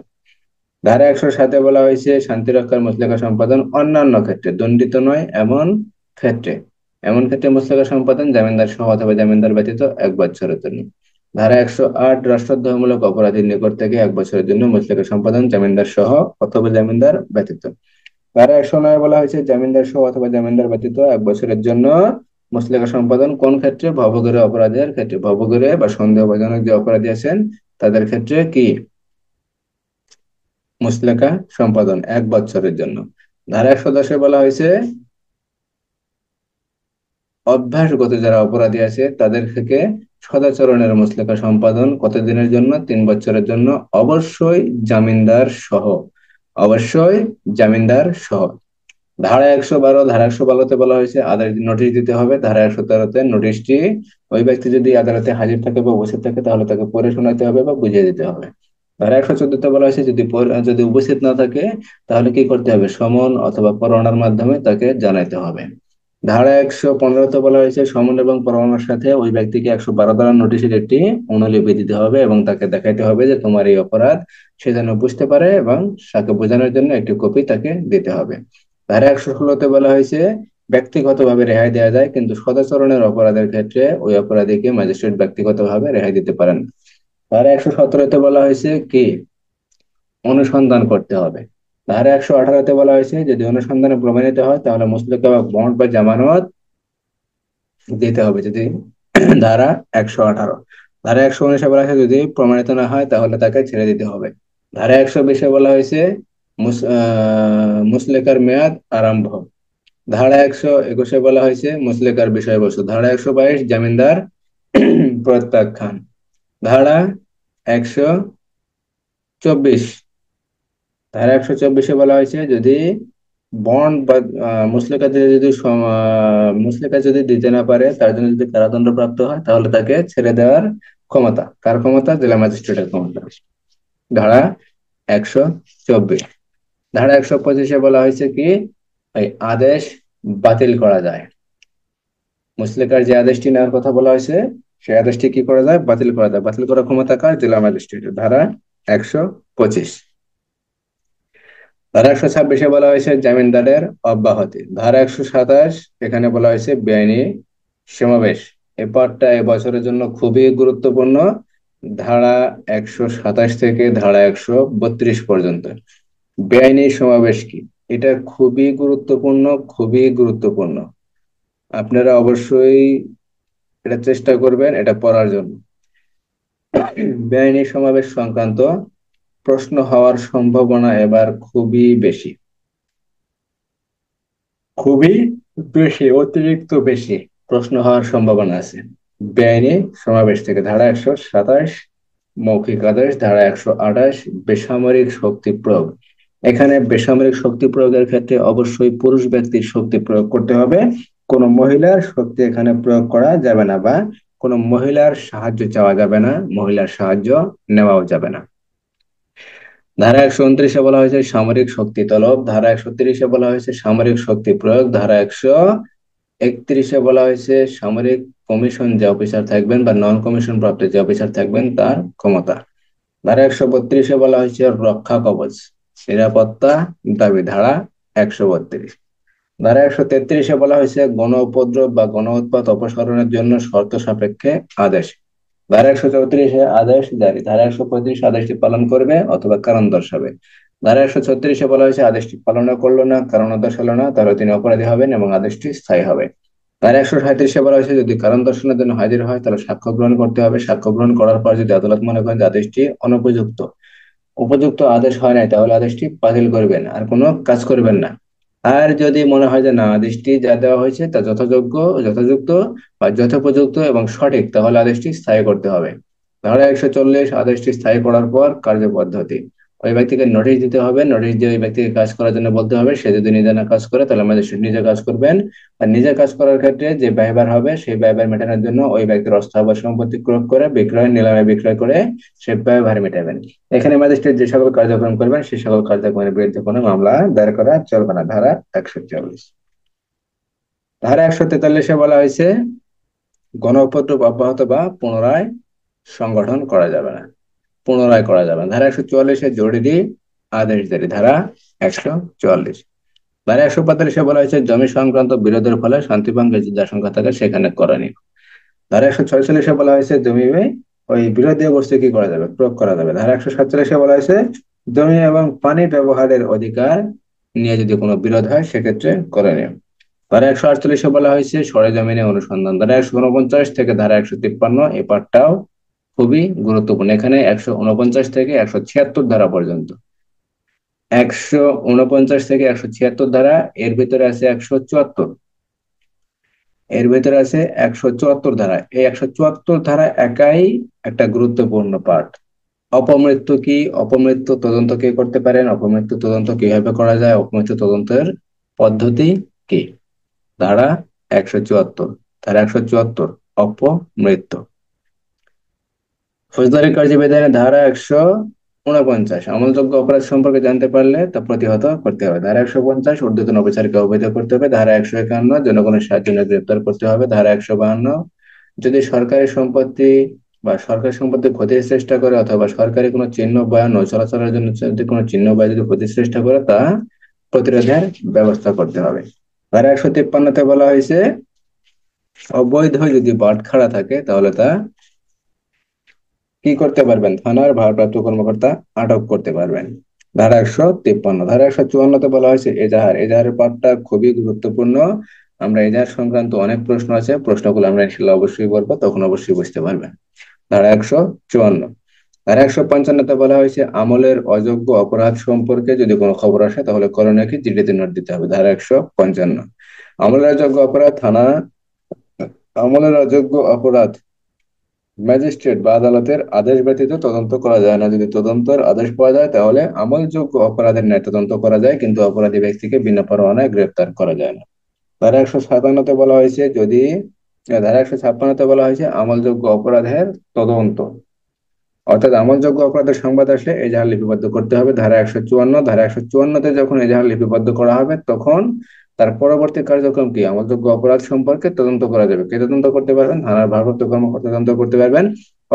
ধারা 107-এ বলা হয়েছে শান্তিরক্ষার মুচলেকা সম্পাদন অন্যান্য ক্ষেত্রে দণ্ডিত নয় এমন ক্ষেত্রে মুচলেকা সম্পাদন জামিনদার সহ অথবা জামিনদার ব্যতীত 1 বছরের জন্য। ধারা 108 রাষ্ট্রদ্রোহমূলক অপরাধীর নিকট থেকে 1 বছরের জন্য মুচলেকা সম্পাদন জামিনদার সহ অথবা জামিনদার ব্যতীত। ধারা 109 বলা হয়েছে জামিনদার সহ অথবা জামিনদার ব্যতীত 1 বছরের জন্য মুচলেকা সম্পাদন কোন ক্ষেত্রে? ভবঘুরে অপরাধের ক্ষেত্রে, ভবঘুরে বা সন্দেহভাজনক যে অপরাধী আছেন তাদের ক্ষেত্রে কি মুচলেকা সম্পাদন 1 বছরের জন্য। ধারা 110-এ বলা হয়েছে অভ্যাসগত যারা অপরাধী আছে তাদের থেকে সদাচরণের মুচলেকা সম্পাদন কতদিনের জন্য? 3 বছরের জন্য, অবশ্যই জামিনদার সহ, অবশ্যই জামিনদার সহ। ধারা 112-তে বলা হয়েছে আদালতে নোটিশ দিতে হবে। ধারা 113-তে নোটিশটি ওই ব্যক্তি যদি আদালতে হাজির থাকে বা উপস্থিত থাকে তাহলে তাকে পড়ে শোনাতে হবে বা বুঝিয়ে দিতে হবে। ধারা 114-তে বলা হয়েছে যদি উপস্থিত না থাকে তাহলে কি করতে হবে? সমন অথবা পরোয়ানার মাধ্যমে তাকে জানাতে হবে। ধারা 115তে বলা হয়েছে সমন এবং পরোয়ানার সাথে ওই ব্যক্তিকে 112 ধারা নোটিশের একটি অনুলিপি দিতে হবে এবং তাকে দেখাইতে হবে যে তোমার এই অপরাধ, সে যেন বুঝতে পারে, এবং তাকে বোঝানোর জন্য একটি কপি তাকে দিতে হবে। ধারা 116তে বলা হয়েছে ব্যক্তিগতভাবে রেহাই দেওয়া যায়, কিন্তু সদাচরণের অপরাধের ক্ষেত্রে ওই অপরাধীকে ম্যাজিস্ট্রেট ব্যক্তিগতভাবে রেহাই দিতে পারেন। ধারা 117তে বলা হয়েছে কি অনুসন্ধান করতে হবে। ধারা 118তে বলা হয়েছে যদি অনুসন্ধানে প্রমাণিত হয় তাহলে মুচলেকা বা বন্ড বা জামানত দিতে হবে। যদি ধারা 118, ধারা 119 বলা হয়েছে যদি প্রমাণিত না হয় তাহলে তাকে ছেড়ে দিতে হবে। ধারা 120 বলা হয়েছে মুচলেকার মেয়াদ আরম্ভ। ধারা 121 বলা হয়েছে মুচলেকার বিষয়বস্তু। ধারা 122 জামিনদার প্রত্যাখ্যান। ধারা 124, ধারা 124 বলা হয়েছে যদি বন্ড বা মুচলেকা দিতে যদি মুচলেকা যদি দিতে না পারে, তার জন্য যদি কারাদণ্ড প্রাপ্ত হয় তাহলে তাকে ছেড়ে দেওয়ার ক্ষমতা কার ক্ষমতা? জেলা ম্যাজিস্ট্রেটের ক্ষমতা। ধারা 124। ধারা 125 বলা হয়েছে কি এই আদেশ বাতিল করা যায়। মুচলেকার যে আদেশটি নেওয়ার কথা বলা হয়েছে সেই আদেশটি কি করা যায়? বাতিল করা যায়। বাতিল করার ক্ষমতা কার? জেলা ম্যাজিস্ট্রেটের। ধারা 125। ধারা 126 বলা হয়েছে জামিনদারের অব্যাহতি। ধারা 127 এখানে বলা হয়েছে বেআইনি সমাবেশ। এই পাঠটা এবছরের জন্য খুবই গুরুত্বপূর্ণ। ধারা 127 থেকে ধারা 132 পর্যন্ত বেআইনি সমাবেশ কি, এটা খুবই গুরুত্বপূর্ণ, খুবই গুরুত্বপূর্ণ। আপনারা অবশ্যই এটা চেষ্টা করবেন এটা পড়ার জন্য। বেআইনি সমাবেশ সংক্রান্ত প্রশ্ন হওয়ার সম্ভাবনা এবার খুবই বেশি, খুবই বেশি, অতিরিক্ত বেশি প্রশ্ন হওয়ার সম্ভাবনা আছে বেআইনি সমাবেশ থেকে। ধারা 127 মৌখিক আদেশ। ধারা 128 বেসামরিক শক্তি প্রয়োগ। এখানে বেসামরিক শক্তি প্রয়োগের ক্ষেত্রে অবশ্যই পুরুষ ব্যক্তির শক্তি প্রয়োগ করতে হবে। কোনো মহিলার শক্তি এখানে প্রয়োগ করা যাবে না, বা কোনো মহিলার সাহায্য চাওয়া যাবে না, মহিলার সাহায্য নেওয়াও যাবে না। ধারা 129 বলা হয়েছে সামরিক শক্তি তলব। ধারা 130 বলা হয়েছে সামরিক শক্তি প্রয়োগ। ধারা 131 বলা হয়েছে সামরিক কমিশন যে অফিসার থাকবেন বা নন কমিশন প্রাপ্ত যে অফিসার থাকবেন তার ক্ষমতা। ধারা 132 বলা হয়েছে রক্ষা কবচ, নিরাপত্তা দাবি। ধারা 132। ধারা 133 বলা হয়েছে গণ উপদ্রব বা গণ উৎপাত অপসারণের জন্য শর্ত সাপেক্ষে আদেশ। ধারা 134 আদেশ জারি। ধারা 135 আদেশটি পালন করবে অথবা কারণ দর্শাবে। ধারা 136 বলা হয়েছে আদেশটি পালন করলো না, কারণ দর্শালো না, তাহলে তিনি অপরাধী হবেন এবং আদেশটি স্থায়ী হবে। ধারা 137 বলা হয়েছে যদি কারণ দর্শানোর জন্য হাজির হয় তাহলে সাক্ষ্য গ্রহণ করতে হবে। সাক্ষ্য গ্রহণ করার পর যদি আদালত মনে করেন যে আদেশটি অনুপযুক্ত, উপযুক্ত আদেশ হয় নাই, তাহলে আদেশটি বাতিল করবেন, আর কোনো কাজ করবেন না। আর যদি মনে হয় যে না আদেশটি যা দেওয়া হয়েছে তা যথাযোগ্য, যথাযুক্ত বা যথোপযুক্ত এবং সঠিক, তাহলে আদেশটি স্থায়ী করতে হবে। ধারা 140 আদেশটি স্থায়ী করার পর কার্যপদ্ধতি। ওই ব্যক্তিকে নোটিশ দিতে হবে। নোটিশ দিয়ে ওই ব্যক্তিকে কাজ করার জন্য বলতে হবে। সে যদি নিজে না কাজ করে তাহলে ম্যাজিস্ট্রেট নিজে কাজ করবেন। আর নিজে কাজ করার ক্ষেত্রে যে ব্যয়ভার হবে সেই ব্যয়ভার মেটানোর জন্য ওই ব্যক্তির অস্থাবর সম্পত্তি ক্রয় করে বিক্রয় নিলামে বিক্রয় করে সে ব্যয়ভার মেটাবেন। এখানে ম্যাজিস্ট্রেট যে সকল কার্যক্রম করবেন সেই সকল কার্যক্রমের বিরুদ্ধে কোনো মামলা দায়ের করা চলবে না। ধারা 140। ধারা 143 বলা হয়েছে গণ উপদ্রব অব্যাহত বা পুনরায় সংগঠন করা যাবে না, পুনরায় করা যাবে না। ধারা 144 জরুরি আদেশ জারি। ধারা 144। ধারা 145 বলা হয়েছে জমি সংক্রান্ত বিরোধের ফলে শান্তিভঙ্গের যদি আশঙ্কা থাকে সেখানে করণীয়। ধারা 146 বলা হয়েছে জমি ওই বিরোধী বস্তু কি করা যাবে? প্রয়োগ করা যাবে। ধারা 147 বলা হয়েছে জমি এবং পানি ব্যবহারের অধিকার নিয়ে যদি কোনো বিরোধ হয় সেক্ষেত্রে করণীয়। ধারা 148 বলা হয়েছে সরেজমিনে অনুসন্ধান। ধারা 149 থেকে ধারা 153 এই পাঠটাও খুবই গুরুত্বপূর্ণ। এখানে 149 থেকে 176 ধারা পর্যন্ত, 149 থেকে 176 ধারা, এর ভিতরে আছে 174, এর ভিতরে আছে 174 ধারা। এই 174 ধারা একাই একটা গুরুত্বপূর্ণ পাঠ। অপমৃত্যু কি, অপমৃত্যু তদন্ত কে করতে পারেন, অপমৃত্যু তদন্ত কিভাবে করা যায়, অপমৃত্যু তদন্তের পদ্ধতি কি। ধারা 174। ধারা 174 অপমৃত্যু। ফৌজদারি কার্যবিধানে ধারা 49, আমলযোগ্য অপরাধ সম্পর্কে জানতে পারলে তা প্রতিহত করতে হবে। ধারা 150, ঊর্ধ্বতন অফিসারকে অবহিত করতে হবে। ধারা 151, জনগণের সাহায্য নিয়ে গ্রেপ্তার করতে হবে। ধারা 152, যদি সরকারি সম্পত্তি বা সরকারি সম্পত্তি ক্ষতির চেষ্টা করে অথবা সরকারি কোনো চিহ্ন বা নৌ চলাচলের জন্য যদি কোনো চিহ্ন বা যদি ক্ষতির চেষ্টা করে তা প্রতিরোধের ব্যবস্থা করতে হবে। ধারা 153-তে বলা হয়েছে অবৈধ যদি বাটখারা থাকে তাহলে তা কি করতে পারবেন, থানার ভারপ্রাপ্ত কর্মকর্তা আটক করতে পারবেন। ধারা 153। ধারা 154-তে বলা হয়েছে এজাহার। এজাহারের পাঠটা খুবই গুরুত্বপূর্ণ। আমরা এজাহার সংক্রান্ত অনেক প্রশ্ন আছে, প্রশ্নগুলো আমরা ইনশাল্লাহ অবশ্যই বলবো, তখন অবশ্যই বুঝতে পারবেন। ধারা 154। ধারা 155-তে বলা হয়েছে আমলের অযোগ্য অপরাধ সম্পর্কে যদি কোনো খবর আসে তাহলে করণীয় কি, জিডিতে নোট দিতে হবে। ধারা 155। আমলের অযোগ্য অপরাধ থানা, আমলের অযোগ্য অপরাধ ম্যাজিস্ট্রেট বা আদালতের আদেশ ব্যতীত তদন্ত করা যায় না। যদি তদন্তের আদেশ পাওয়া যায় তাহলে আমলযোগ্য অপরাধের ন্যায় তদন্ত করা যায়, কিন্তু অপরাধী ব্যক্তিকে বিনা পরোয়ানায় গ্রেপ্তার করা যায় না। ধারা 157-তে বলা হয়েছে যদি ধারা 156-তে বলা হয়েছে আমলযোগ্য অপরাধের তদন্ত, অর্থাৎ আমলযোগ্য অপরাধের সংবাদ আসলে এজাহার লিপিবদ্ধ করতে হবে। ধারা 154। ধারা 154-তে যখন এজাহার লিপিবদ্ধ করা হবে তখন তার পরবর্তী কার্যক্রম কি, আমলযোগ্য অপরাধ সম্পর্কে তদন্ত করা যাবে। কে তদন্ত করতে পারবেন? থানার ভারপ্রাপ্ত কর্মকর্তা তদন্ত করতে পারবেন,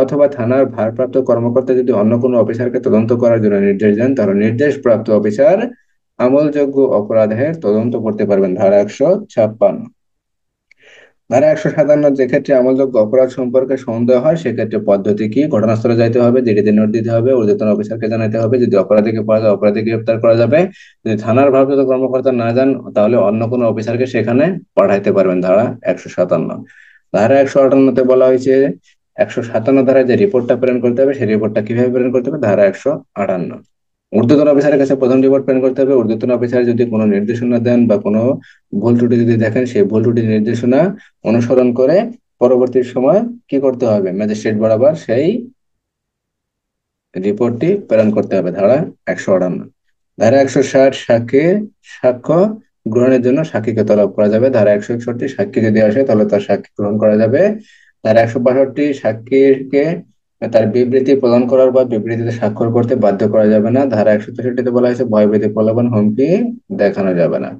অথবা থানার ভারপ্রাপ্ত কর্মকর্তা যদি অন্য কোনো অফিসারকে তদন্ত করার জন্য নির্দেশ দেন তাহলে নির্দেশপ্রাপ্ত অফিসার আমলযোগ্য অপরাধের তদন্ত করতে পারবেন। ধারা 156। ধারা 157, যে ক্ষেত্রে আমলযোগ্য অপরাধ সম্পর্কে সন্দেহ হয় সেক্ষেত্রে পদ্ধতি কি, ঘটনাস্থলে যাইতে হবে, জিডিতে নোট দিতে হবে, ঊর্ধ্বতন অফিসারকে জানাতে হবে। যদি অপরাধীকে পাওয়া যায় অপরাধী গ্রেপ্তার করা যাবে। যদি থানার ভারপ্রাপ্ত কর্মকর্তা না যান তাহলে অন্য কোনো অফিসারকে সেখানে পাঠাইতে পারবেন। ধারা 157। ধারা 158-তে বলা হয়েছে 157 ধারায় যে রিপোর্টটা প্রেরণ করতে হবে সেই রিপোর্টটা কিভাবে প্রেরণ করতে হবে। ধারা 158। ঊর্ধ্বতন অফিসারের কাছে প্রথম রিপোর্ট প্রেরণ করতে হবে। ঊর্ধ্বতন অফিসার যদি কোনো নির্দেশনা দেন বা কোনো ভুল ত্রুটি যদি দেখেন সেই ভুল ত্রুটি নির্দেশনা অনুসরণ করে পরবর্তী সময় কি করতে হবে, ম্যাজিস্ট্রেট বরাবর সেই রিপোর্টটি প্রেরণ করতে হবে। ধারা 158। ধারা 160, সাক্ষ্য গ্রহণের জন্য সাক্ষীকে তলব করা যাবে। ধারা 161, সাক্ষী যদি আসে তাহলে তার সাক্ষী গ্রহণ করা যাবে। ধারা 162, সাক্ষীকে তার বিবৃতি প্রদান করার বা বিবৃতিতে স্বাক্ষর করতে বাধ্য করা যাবে না। ধারা 163-তে বলা হয়েছে ভয়ভীতি প্রলোভন হুমকি দেখানো যাবে না।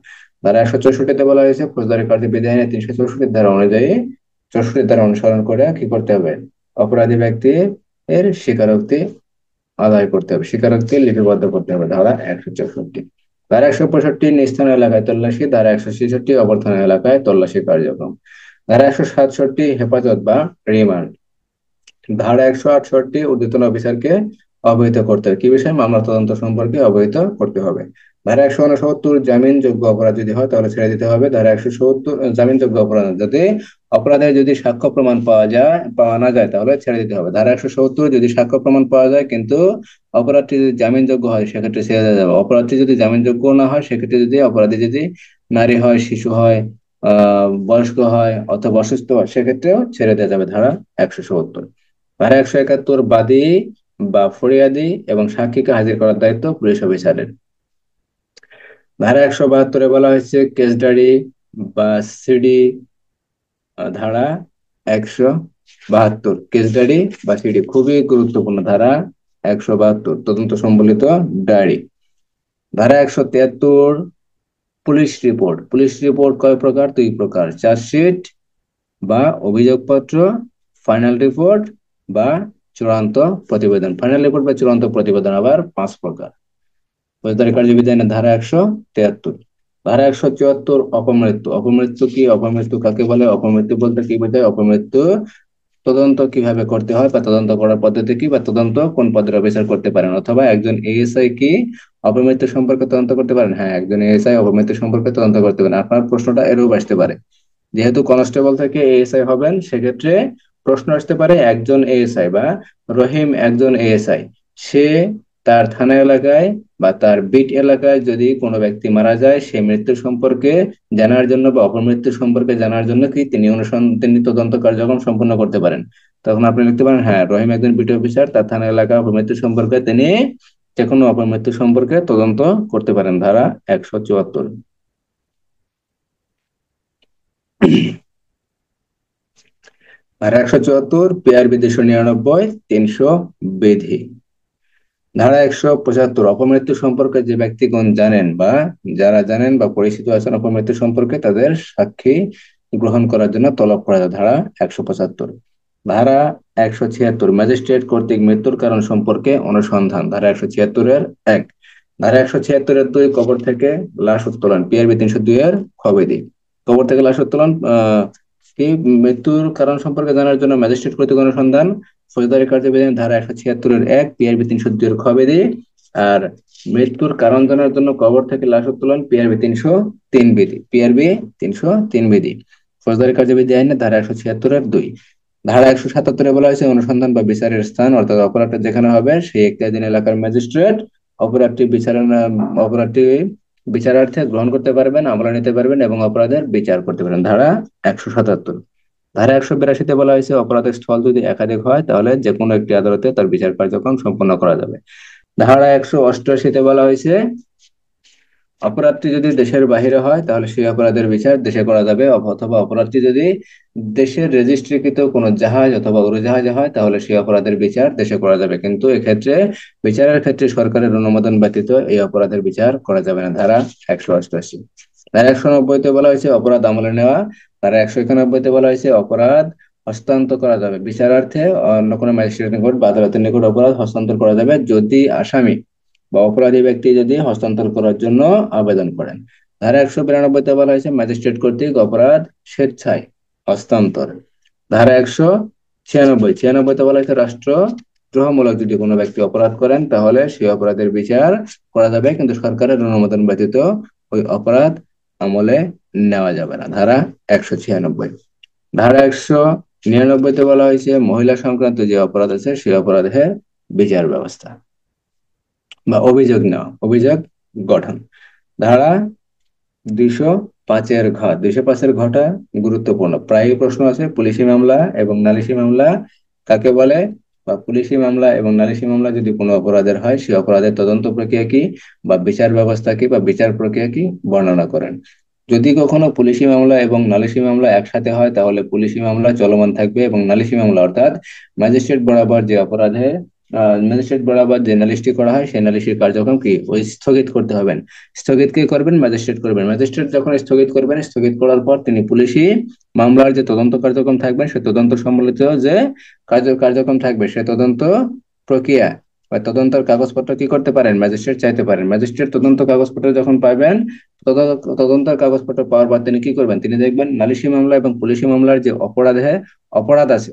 ধারা 164-তে বলা হয়েছে ফৌজদারি কার্যবিধি আইনের 364 ধারা অনুযায়ী 64 ধারা অনুসরণ করে কি করতে হবে, অপরাধী ব্যক্তি এর স্বীকারোক্তি আদায় করতে হবে, স্বীকারোক্তি লিপিবদ্ধ করতে হবে। ধারা 164। ধারা 165, নিস্তারণ এলাকায় তল্লাশি। ধারা 166, অবর্তন এলাকায় তল্লাশি কার্যক্রম। ধারা 167, হেফাজত বা রিমান্ড। ধারা 168, ঊর্ধ্বতন অফিসারকে অবহিত করতে হবে, কি বিষয়ে, মামলা তদন্ত সম্পর্কে অবহিত করতে হবে। ধারা 169, জামিনযোগ্য অপরাধ যদি হয় তাহলে ছেড়ে দিতে হবে। ধারা 170, জামিনযোগ্য অপরাধ যদি অপরাধের যদি সাক্ষ্য প্রমাণ পাওয়া না যায় তাহলে ছেড়ে দিতে হবে। ধারা 170, যদি সাক্ষ্য প্রমাণ পাওয়া যায় কিন্তু অপরাধটি যদি জামিনযোগ্য হয় সেক্ষেত্রে ছেড়ে দেওয়া যাবে। অপরাধটি যদি জামিনযোগ্য না হয় সেক্ষেত্রে যদি অপরাধী যদি নারী হয়, শিশু হয়, বয়স্ক হয় অথবা অসুস্থ হয় সেক্ষেত্রেও ছেড়ে দেওয়া যাবে। ধারা 170। ধারা 171, বাদী বা ফরিয়াদি এবং সাক্ষীকে হাজির করার দায়িত্ব পুলিশ অফিসারের। ধারা 172-এ বলা হয়েছে কেস ডায়েরি বা সিডি। ধারা 172, কেস ডায়েরি বা সিডি খুবই গুরুত্বপূর্ণ। ধারা 172, তদন্ত সম্বলিত ডায়েরি। ধারা 173, পুলিশ রিপোর্ট। পুলিশ রিপোর্ট কয় প্রকার? দুই প্রকার, চার্জশিট বা অভিযোগপত্র, ফাইনাল রিপোর্ট বা চূড়ান্ত প্রতিবেদন। ফাইনাল রিপোর্ট বা চূড়ান্ত প্রতিবেদন আবার 5 প্রকার। ফৌজদারি কার্যবিধি আইনের ধারা 173। ধারা 174, অপমৃত্যু। অপমৃত্যু কি, অপমৃত্যু কাকে বলে, অপমৃত্যু বলতে কি বোঝায়, অপমৃত্যু তদন্ত কিভাবে করতে হয় বা তদন্ত করার পদ্ধতি কি বা তদন্ত কোন পদের অফিসার করতে পারেন, অথবা একজন এএসআই কি অপমৃত্যু সম্পর্কে তদন্ত করতে পারেন? হ্যাঁ, একজন এএসআই অপমৃত্যু সম্পর্কে তদন্ত করতে পারেন। আপনার প্রশ্নটা এরূপ আসতে পারে, যেহেতু কনস্টেবল থেকে এএসআই হবেন সেক্ষেত্রে প্রশ্ন আসতে পারে একজন এএসআই বা রহিম একজন এএসআই, সে তার থানা এলাকায় বা তার বিট এলাকায় যদি কোনো ব্যক্তি মারা যায় সেই মৃত্যু সম্পর্কে জানার জন্য বা অপমৃত্যু সম্পর্কে জানার জন্য কি তিনি তদন্ত কার্যক্রম সম্পন্ন করতে পারেন? তখন আপনি লিখতে পারেন হ্যাঁ, রহিম একজন বিট অফিসার, তার থানা এলাকায় অপমৃত্যু সম্পর্কে তিনি যে কোনো অপমৃত্যু সম্পর্কে তদন্ত করতে পারেন। ধারা 174। ধারা 174, পিআরবি 299, 300 বিধি। ধারা 175 অপমৃত্যু সম্পর্কে যে ব্যক্তিগণ জানেন বা যারা জানেন বা পরিচিত আছেন অপমৃত্যু সম্পর্কে তাদের সাক্ষী গ্রহণ করার জন্য তলব করা যায়। ধারা 175। ধারা 176 ম্যাজিস্ট্রেট কর্তৃক মৃত্যুর কারণ সম্পর্কে অনুসন্ধান। ধারা 176-এর 1। ধারা 176-এর 2 কবর থেকে লাশ উত্তোলন, পিআরবি 302 এর খবেদি। কবর থেকে লাশ উত্তোলন কি মৃত্যুর কারণ সম্পর্কে জানার জন্য ম্যাজিস্ট্রেট কর্তৃক অনুসন্ধান ফৌজদারি কার্যবিধান ধারা 176-এর 1, পিআরবি 302 এর খবেদি। আর মৃত্যুর কারণ জানার জন্য কবর থেকে লাশ উত্তোলন পিআরবি 303 বিধি, পিআরবি 303 বিধি। ফৌজদারি কার্যবিধি আইনের ধারা 176-এর 2। ধারা 177-এ বলা হয়েছে অনুসন্ধান বা বিচারের স্থান অর্থাৎ অপরাধটা যেখানে হবে সেই এখতিয়ারধীন এলাকার ম্যাজিস্ট্রেট অপরাধটি বিচারার্থে গ্রহণ করতে পারবেন, আমলে নিতে পারবেন এবং অপরাধের বিচার করতে পারবেন। ধারা 177। ধারা 182-তে বলা হয়েছে অপরাধের স্থল যদি একাধিক হয় তাহলে যে কোনো একটি আদালতে তার বিচার কার্যক্রম সম্পন্ন করা যাবে। ধারা 188-তে বলা হয়েছে অপরাধটি যদি দেশের বাহিরে হয় তাহলে সেই অপরাধের বিচার দেশে করা যাবে, অথবা অপরাধটি যদি দেশের রেজিস্ট্রিকৃত কোনো জাহাজ অথবা উড়োজাহাজে হয় তাহলে সেই অপরাধের বিচার দেশে করা যাবে, কিন্তু এক্ষেত্রে বিচারের ক্ষেত্রে সরকারের অনুমোদন ব্যতীত এই অপরাধের বিচার করা যাবে না। ধারা 188। ধারা 190-তে বলা হয়েছে অপরাধ আমলে নেওয়া। ধারা 191-তে বলা হয়েছে অপরাধ হস্তান্তর করা যাবে বিচারার্থে অন্য কোনো ম্যাজিস্ট্রেটের নিকট বা আদালতের নিকট অপরাধ হস্তান্তর করা যাবে যদি আসামি বা অপরাধী ব্যক্তি যদি হস্তান্তর করার জন্য আবেদন করেন। ধারা 192-তে বলা হয়েছে ম্যাজিস্ট্রেট কর্তৃক অপরাধ স্বেচ্ছায় হস্তান্তর। ধারা 196-তে বলা হয়েছে রাষ্ট্রদ্রোহমূলক যদি কোনো ব্যক্তি অপরাধ করেন তাহলে সেই অপরাধের বিচার করা যাবে, কিন্তু সরকারের অনুমোদন ব্যতীত ওই অপরাধ আমলে নেওয়া যাবে না। ধারা 196। ধারা 199-তে বলা হয়েছে মহিলা সংক্রান্ত যে অপরাধ আছে সেই অপরাধের বিচার ব্যবস্থা বা অভিযোগ নেওয়া, অভিযোগ গঠন। ধারা 205-এর ঘটা গুরুত্বপূর্ণ, প্রায় প্রশ্ন আছে। পুলিশি মামলা এবং নালিশি মামলা কাকে বলে, বা পুলিশি মামলা এবং নালিশি মামলা যদি কোনো অপরাধের হয় সেই অপরাধের তদন্ত প্রক্রিয়া কি বা বিচার ব্যবস্থা কি বা বিচার প্রক্রিয়া কি বর্ণনা করেন। যদি কখনো পুলিশি মামলা এবং নালিশি মামলা একসাথে হয় তাহলে পুলিশি মামলা চলমান থাকবে এবং নালিশি মামলা অর্থাৎ ম্যাজিস্ট্রেট বরাবর যে অপরাধে ম্যাজিস্ট্রেট বরাবর যে নালিশটি করা হয় সেই নালিশির কার্যক্রম কি ওই স্থগিত করতে হবেন। স্থগিত কে করবেন? ম্যাজিস্ট্রেট করবেন। ম্যাজিস্ট্রেট যখন স্থগিত করবেন, স্থগিত করার পর তিনি পুলিশি মামলার যে তদন্ত কার্যক্রম থাকবেন সে তদন্ত সম্বলিত যে কার্যক্রম থাকবে সে তদন্ত প্রক্রিয়া বা তদন্তের কাগজপত্র কি করতে পারেন? ম্যাজিস্ট্রেট চাইতে পারেন। ম্যাজিস্ট্রেট তদন্ত কাগজপত্র যখন পাবেন, তদন্তের কাগজপত্র পাওয়ার পর তিনি কি করবেন? তিনি দেখবেন নালিশি মামলা এবং পুলিশি মামলার যে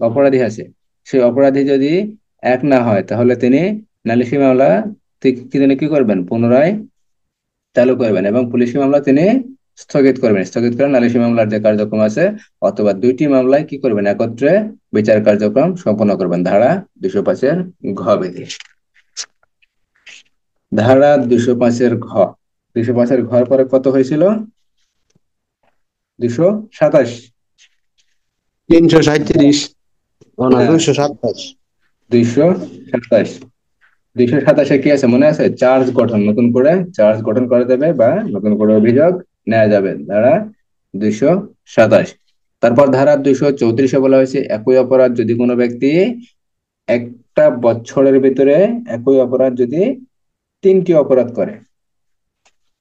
অপরাধী আছে সেই অপরাধী যদি এক না হয় তাহলে তিনি নালিশি মামলা তিনি কি করবেন? পুনরায় চালু করবেন এবং পুলিশি মামলা তিনি স্থগিত করবেন। স্থগিত করে নালিশি মামলার যে কার্যক্রম আছে অথবা দুইটি মামলায় কি করবেন? একত্রে বিচার কার্যক্রম সম্পন্ন করবেন। ধারা 205-এর ঘ বিধি। ধারা 205-এর ঘ। 205-এর ঘর পরে কত হয়েছিল? 227। 337 না হ্যাঁ, 227। 227। 227-এ কি আছে মনে আছে? চার্জ গঠন, নতুন করে চার্জ গঠন করা যাবে বা নতুন করে অভিযোগ নেওয়া যাবে। ধারা 227। তারপর ধারা 234-এ বলা হয়েছে একই অপরাধ যদি কোনো ব্যক্তি একটা বছরের ভিতরে একই অপরাধ যদি 3টি অপরাধ করে,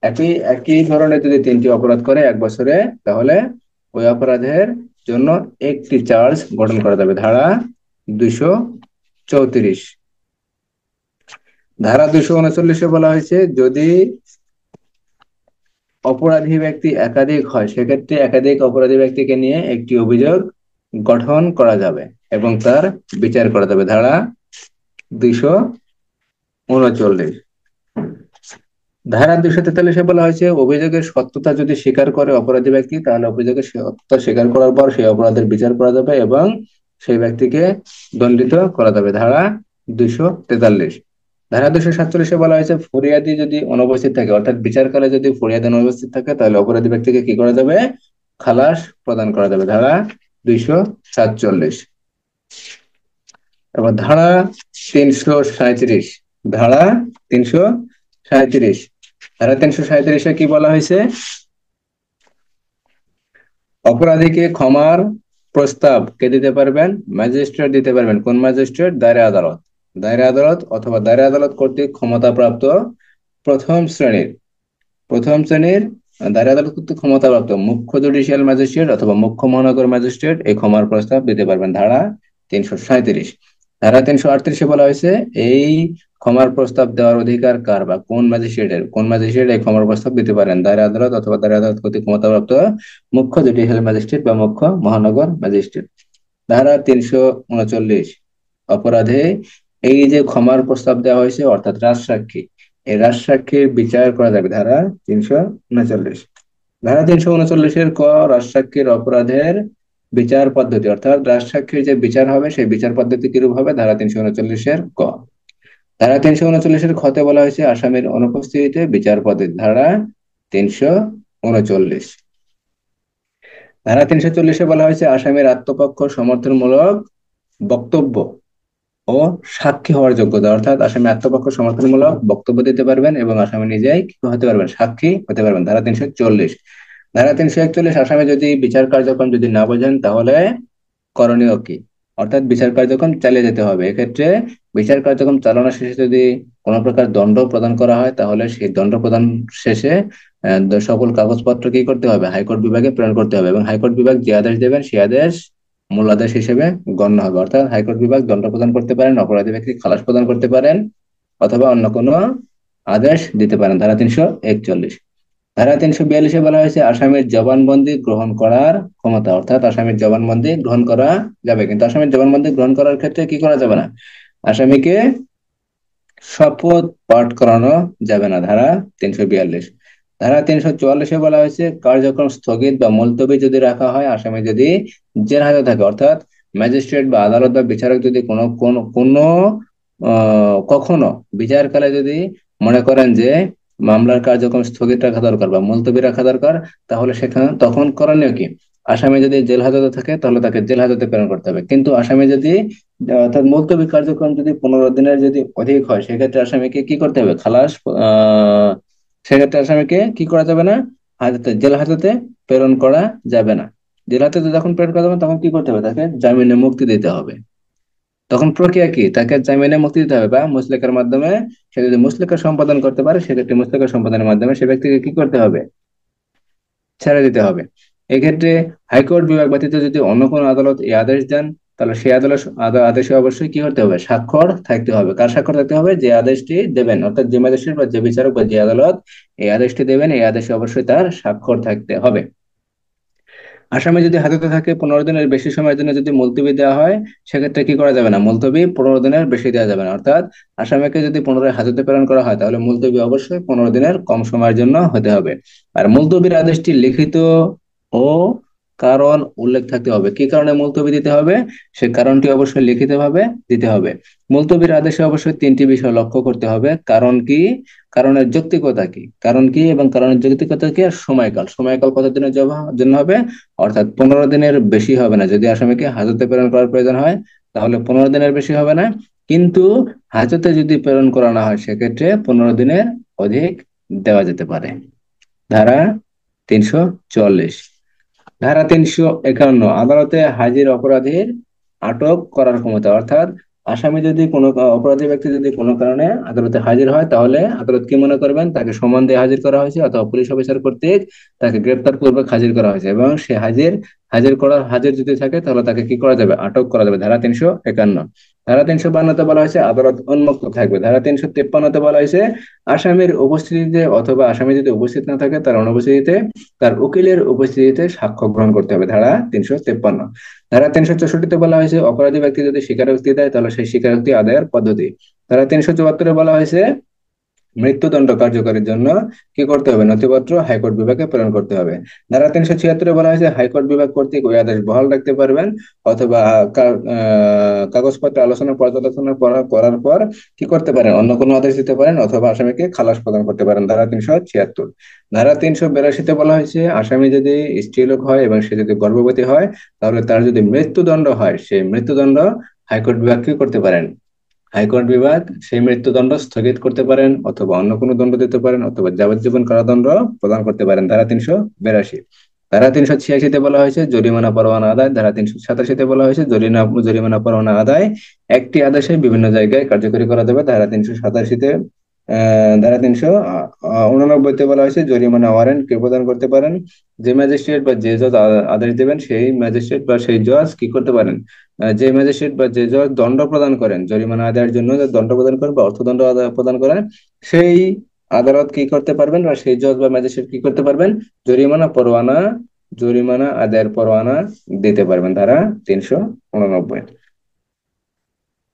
একই একই ধরনের যদি 3টি অপরাধ করে 1 বছরে, তাহলে ওই অপরাধের জন্য একটি চার্জ গঠন করা যাবে। ধারা 234। ধারা 239-এ বলা হয়েছে যদি অপরাধী ব্যক্তি একাধিক হয় সেক্ষেত্রে একাধিক অপরাধী ব্যক্তিকে নিয়ে একটি অভিযোগ গঠন করা যাবে এবং তার বিচার করা যাবে। ধারা 239। ধারা 243-এ বলা হয়েছে অভিযোগের সত্যতা যদি স্বীকার করে অপরাধী ব্যক্তি তাহলে অভিযোগের সত্যতা স্বীকার করার পর সেই অপরাধের বিচার করা যাবে এবং সেই ব্যক্তিকে দণ্ডিত করা যাবে। ধারা 243। ধারা 247-এ বলা হয়েছে ফরিয়াদি যদি অনুপস্থিত থাকে অর্থাৎ বিচারকালে যদি ফরিয়াদি অনুপস্থিত থাকে তাহলে অপরাধী ব্যক্তিকে কি করা যাবে? খালাস প্রদান করা যাবে। ধারা 247। এবার ধারা 337। ধারা 337। ধারা 337-এ কি বলা হয়েছে? অপরাধীকে ক্ষমার প্রস্তাব কে দিতে পারবেন? ম্যাজিস্ট্রেট দিতে পারবেন। কোন ম্যাজিস্ট্রেট? দায়রা আদালত। দায়রা আদালত অথবা দায়রা আদালত কর্তৃক ক্ষমতাপ্রাপ্ত প্রথম শ্রেণীর প্রথম শ্রেণীর দায়রা আদালত কর্তৃক ক্ষমতাপ্রাপ্ত মুখ্য জুডিশিয়াল ম্যাজিস্ট্রেট অথবা মুখ্য মহানগর ম্যাজিস্ট্রেট এই ক্ষমার প্রস্তাব দিতে পারবেন। ধারা 337। ধারা 338-এ বলা হয়েছে এই ক্ষমার প্রস্তাব দেওয়ার অধিকার কার বা কোন ম্যাজিস্ট্রেট এই ক্ষমার প্রস্তাব দিতে পারেন? দায়রা আদালত অথবা দায়রা আদালত কর্তৃক ক্ষমতাপ্রাপ্ত মুখ্য জুডিশিয়াল ম্যাজিস্ট্রেট বা মুখ্য মহানগর ম্যাজিস্ট্রেট। ধারা 339, অপরাধে এই যে ক্ষমার প্রস্তাব দেওয়া হয়েছে অর্থাৎ রাজসাক্ষী, এই রাজসাক্ষীর বিচার করা যাবে। ধারা 339। ধারা 339-এর ক, রাজসাক্ষীর অপরাধের বিচার পদ্ধতি অর্থাৎ রাজসাক্ষীর যে বিচার হবে সেই বিচার পদ্ধতি কিরূপ হবে? ধারা 339-এর ক। ধারা 339-এর খতে বলা হয়েছে আসামির অনুপস্থিতিতে বিচার পদ্ধতি। ধারা 339। ধারা 340-এ বলা হয়েছে আসামির আত্মপক্ষ সমর্থনমূলক বক্তব্য ও সাক্ষী হওয়ার যোগ্যতা অর্থাৎ আসামি আত্মপক্ষ সমর্থনমূলক বক্তব্য দিতে পারবেন এবং আসামি নিজেই কি হতে পারবেন? সাক্ষী হতে পারবেন। ধারা 340। ধারা 341, আসামি যদি বিচার কার্যক্রম যদি না বোঝেন তাহলে করণীয় কি? অর্থাৎ বিচার কার্যক্রম চালিয়ে যেতে হবে। এক্ষেত্রে বিচার কার্যক্রম চালানো শেষে যদি কোনো প্রকার দণ্ড প্রদান করা হয় তাহলে সেই দণ্ড প্রদান শেষে সকল কাগজপত্র কি করতে হবে? হাইকোর্ট বিভাগে প্রেরণ করতে হবে এবং হাইকোর্ট বিভাগ যে আদেশ দেবেন সেই আদেশ মূল আদেশ হিসেবে গণ্য হবে। অর্থাৎ হাইকোর্ট বিভাগ দণ্ড প্রদান করতে পারেন, অপরাধী ব্যক্তি খালাস প্রদান করতে পারেন অথবা অন্য কোনো আদেশ দিতে পারেন। ধারা 341। ধারা 342-এ বলা হয়েছে আসামির জবানবন্দি গ্রহণ করার ক্ষমতা অর্থাৎ আসামির জবানবন্দি গ্রহণ করা যাবে, কিন্তু আসামির জবানবন্দি গ্রহণ করার ক্ষেত্রে কি করা যাবে না? আসামিকে শপথ পাঠ করানো যাবে না। ধারা 342। ধারা 344-এ বলা হয়েছে কার্যক্রম স্থগিত বা মুলতবি যদি রাখা হয়, আসামি যদি জেল হাজতে থাকে অর্থাৎ ম্যাজিস্ট্রেট বা আদালত বা বিচারক যদি কোনো কোনো কোনো কখনো বিচারকালে যদি মনে করেন যে মামলার কার্যক্রম স্থগিত রাখা দরকার বা মুলতবি রাখা দরকার, তাহলে সেখানে তখন করণীয় কি? আসামি যদি জেল হাজতে থাকে তাহলে তাকে জেল হাজতে প্রেরণ করতে হবে, কিন্তু আসামি যদি অর্থাৎ মুলতবি কার্যক্রম যদি 15 দিনের যদি অধিক হয় সেক্ষেত্রে আসামিকে কি করতে হবে? আহ সেক্ষেত্রে আসামিকে কি করা যাবে না? জেল হাজতে প্রেরণ করা যাবে না। জেল হাজতে যখন প্রেরণ করা যাবে তখন কি করতে হবে? তাকে জামিনে মুক্তি দিতে হবে। তখন প্রক্রিয়া কি? তাকে জামিনে মুক্তি দিতে হবে বা মুচলেকার মাধ্যমে, সে যদি মুচলেকা সম্পাদন করতে পারে সেক্ষেত্রে মুচলেকা সম্পাদনের মাধ্যমে সে ব্যক্তিকে কি করতে হবে? ছেড়ে দিতে হবে। এক্ষেত্রে হাইকোর্ট বিভাগ ব্যতীত যদি অন্য কোনো আদালত এই আদেশ দেন তাহলে সেই আদেশে অবশ্যই কি করতে হবে? স্বাক্ষর থাকতে হবে। কার স্বাক্ষর থাকতে হবে? যে আদেশটি দেবেন অর্থাৎ যে ম্যাজিস্ট্রেট বা যে বিচারক বা যে আদালত এই আদেশটি দেবেন এই আদেশে অবশ্যই তার স্বাক্ষর থাকতে হবে। আসামি যদি হাজতে থাকে 15 দিনের বেশি সময়ের জন্য যদি মুলতবি দেওয়া হয় সেক্ষেত্রে কি করা যাবে না? মুলতবি 15 দিনের বেশি দেওয়া যাবে না। অর্থাৎ আসামিকে যদি পুনরায় হাজতে প্রেরণ করা হয় তাহলে মুলতবি অবশ্যই 15 দিনের কম সময়ের জন্য হতে হবে। আর মুলতবির আদেশটি লিখিত ও কারণ উল্লেখ থাকতে হবে। কি কারণে মুলতবি দিতে হবে সে কারণটি অবশ্যই লিখিতভাবে দিতে হবে। মুলতবির আদেশে অবশ্যই 3টি বিষয় লক্ষ্য করতে হবে। কারণ কি, কারণের যৌক্তিকতা কি, কারণ কি এবং কারণের যৌক্তিকতা কি, আর সময়কাল। সময়কাল কতদিনের জন্য হবে? অর্থাৎ 15 দিনের বেশি হবে না। যদি আসামিকে হাজতে প্রেরণ করার প্রয়োজন হয় তাহলে 15 দিনের বেশি হবে না, কিন্তু হাজতে যদি প্রেরণ করা না হয় সেক্ষেত্রে 15 দিনের অধিক দেওয়া যেতে পারে। ধারা 344। ধারা 351, আদালতে হাজির অপরাধীর আটক করার ক্ষমতা অর্থাৎ আসামি যদি কোনো অপরাধী ব্যক্তি যদি কোনো কারণে আদালতে হাজির হয় তাহলে আদালত কি মনে করবেন? তাকে সমন দিয়ে হাজির করা হয়েছে অথবা পুলিশ অফিসার কর্তৃক তাকে গ্রেপ্তার পূর্বক হাজির করা হয়েছে এবং সে হাজির যদি থাকে তাহলে তাকে কি করা যাবে? আটক করা যাবে। ধারা 351। ধারা 352-তে বলা হয়েছে আদালত উন্মুক্ত থাকবে। ধারা 353-তে বলা হয়েছে আসামির উপস্থিতিতে অথবা আসামি যদি উপস্থিত না থাকে তার অনুপস্থিতিতে তার উকিলের উপস্থিতিতে সাক্ষ্য গ্রহণ করতে হবে। ধারা 353। ধারা 364-তে বলা হয়েছে অপরাধী ব্যক্তি যদি স্বীকারোক্তি দেয় তাহলে সেই স্বীকারোক্তি আদায়ের পদ্ধতি। ধারা 374-এ বলা হয়েছে মৃত্যুদণ্ড কার্যকরের জন্য কি করতে হবে? নথিপত্র হাইকোর্ট বিভাগে প্রেরণ করতে হবে। ধারা 376-এ বলা হয়েছে হাইকোর্ট বিভাগ কর্তৃক ওই আদেশ বহাল রাখতে পারবেন অথবা কাগজপত্র আলোচনা পর্যালোচনা করার পর কি করতে পারেন? অন্য কোনো আদেশ দিতে পারেন অথবা আসামিকে খালাস প্রদান করতে পারেন। ধারা 376। ধারা 382-তে বলা হয়েছে আসামি যদি স্ত্রীলোক হয় এবং সে যদি গর্ভবতী হয় তাহলে তার যদি মৃত্যুদণ্ড হয় সেই মৃত্যুদণ্ড হাইকোর্ট বিভাগ কি করতে পারেন? হাইকোর্ট বিভাগ সেই মৃত্যুদণ্ড স্থগিত করতে পারেন অথবা অন্য কোনো দণ্ড দিতে পারেন অথবা যাবজ্জীবন কারাদণ্ড প্রদান করতে পারেন। ধারা 382। ধারা 386-তে বলা হয়েছে জরিমানা পরোয়ানা আদায়, ধারা 387-তে বলা হয়েছে জরিমানা পরোয়ানা আদায় একটি আদেশে বিভিন্ন জায়গায় কার্যকরী করা যাবে। ধারা 387-তে ধারা 389-তে বলা হয়েছে জরিমানা ওয়ারেন্ট কে প্রদান করতে পারেন? যে ম্যাজিস্ট্রেট বা যে জজ আদেশ দেবেন সেই ম্যাজিস্ট্রেট বা সেই জজ কি করতে পারেন? যে ম্যাজিস্ট্রেট বা যে জজ দণ্ড প্রদান করেন, জরিমানা আদায়ের জন্য যে দণ্ড প্রদান করেন বা অর্থদণ্ড প্রদান করেন, সেই আদালত কি করতে পারবেন বা সেই জজ বা ম্যাজিস্ট্রেট কি করতে পারবেন? জরিমানা পরোয়ানা জরিমানা আদায়ের পরোয়ানা দিতে পারবেন। ধারা 389।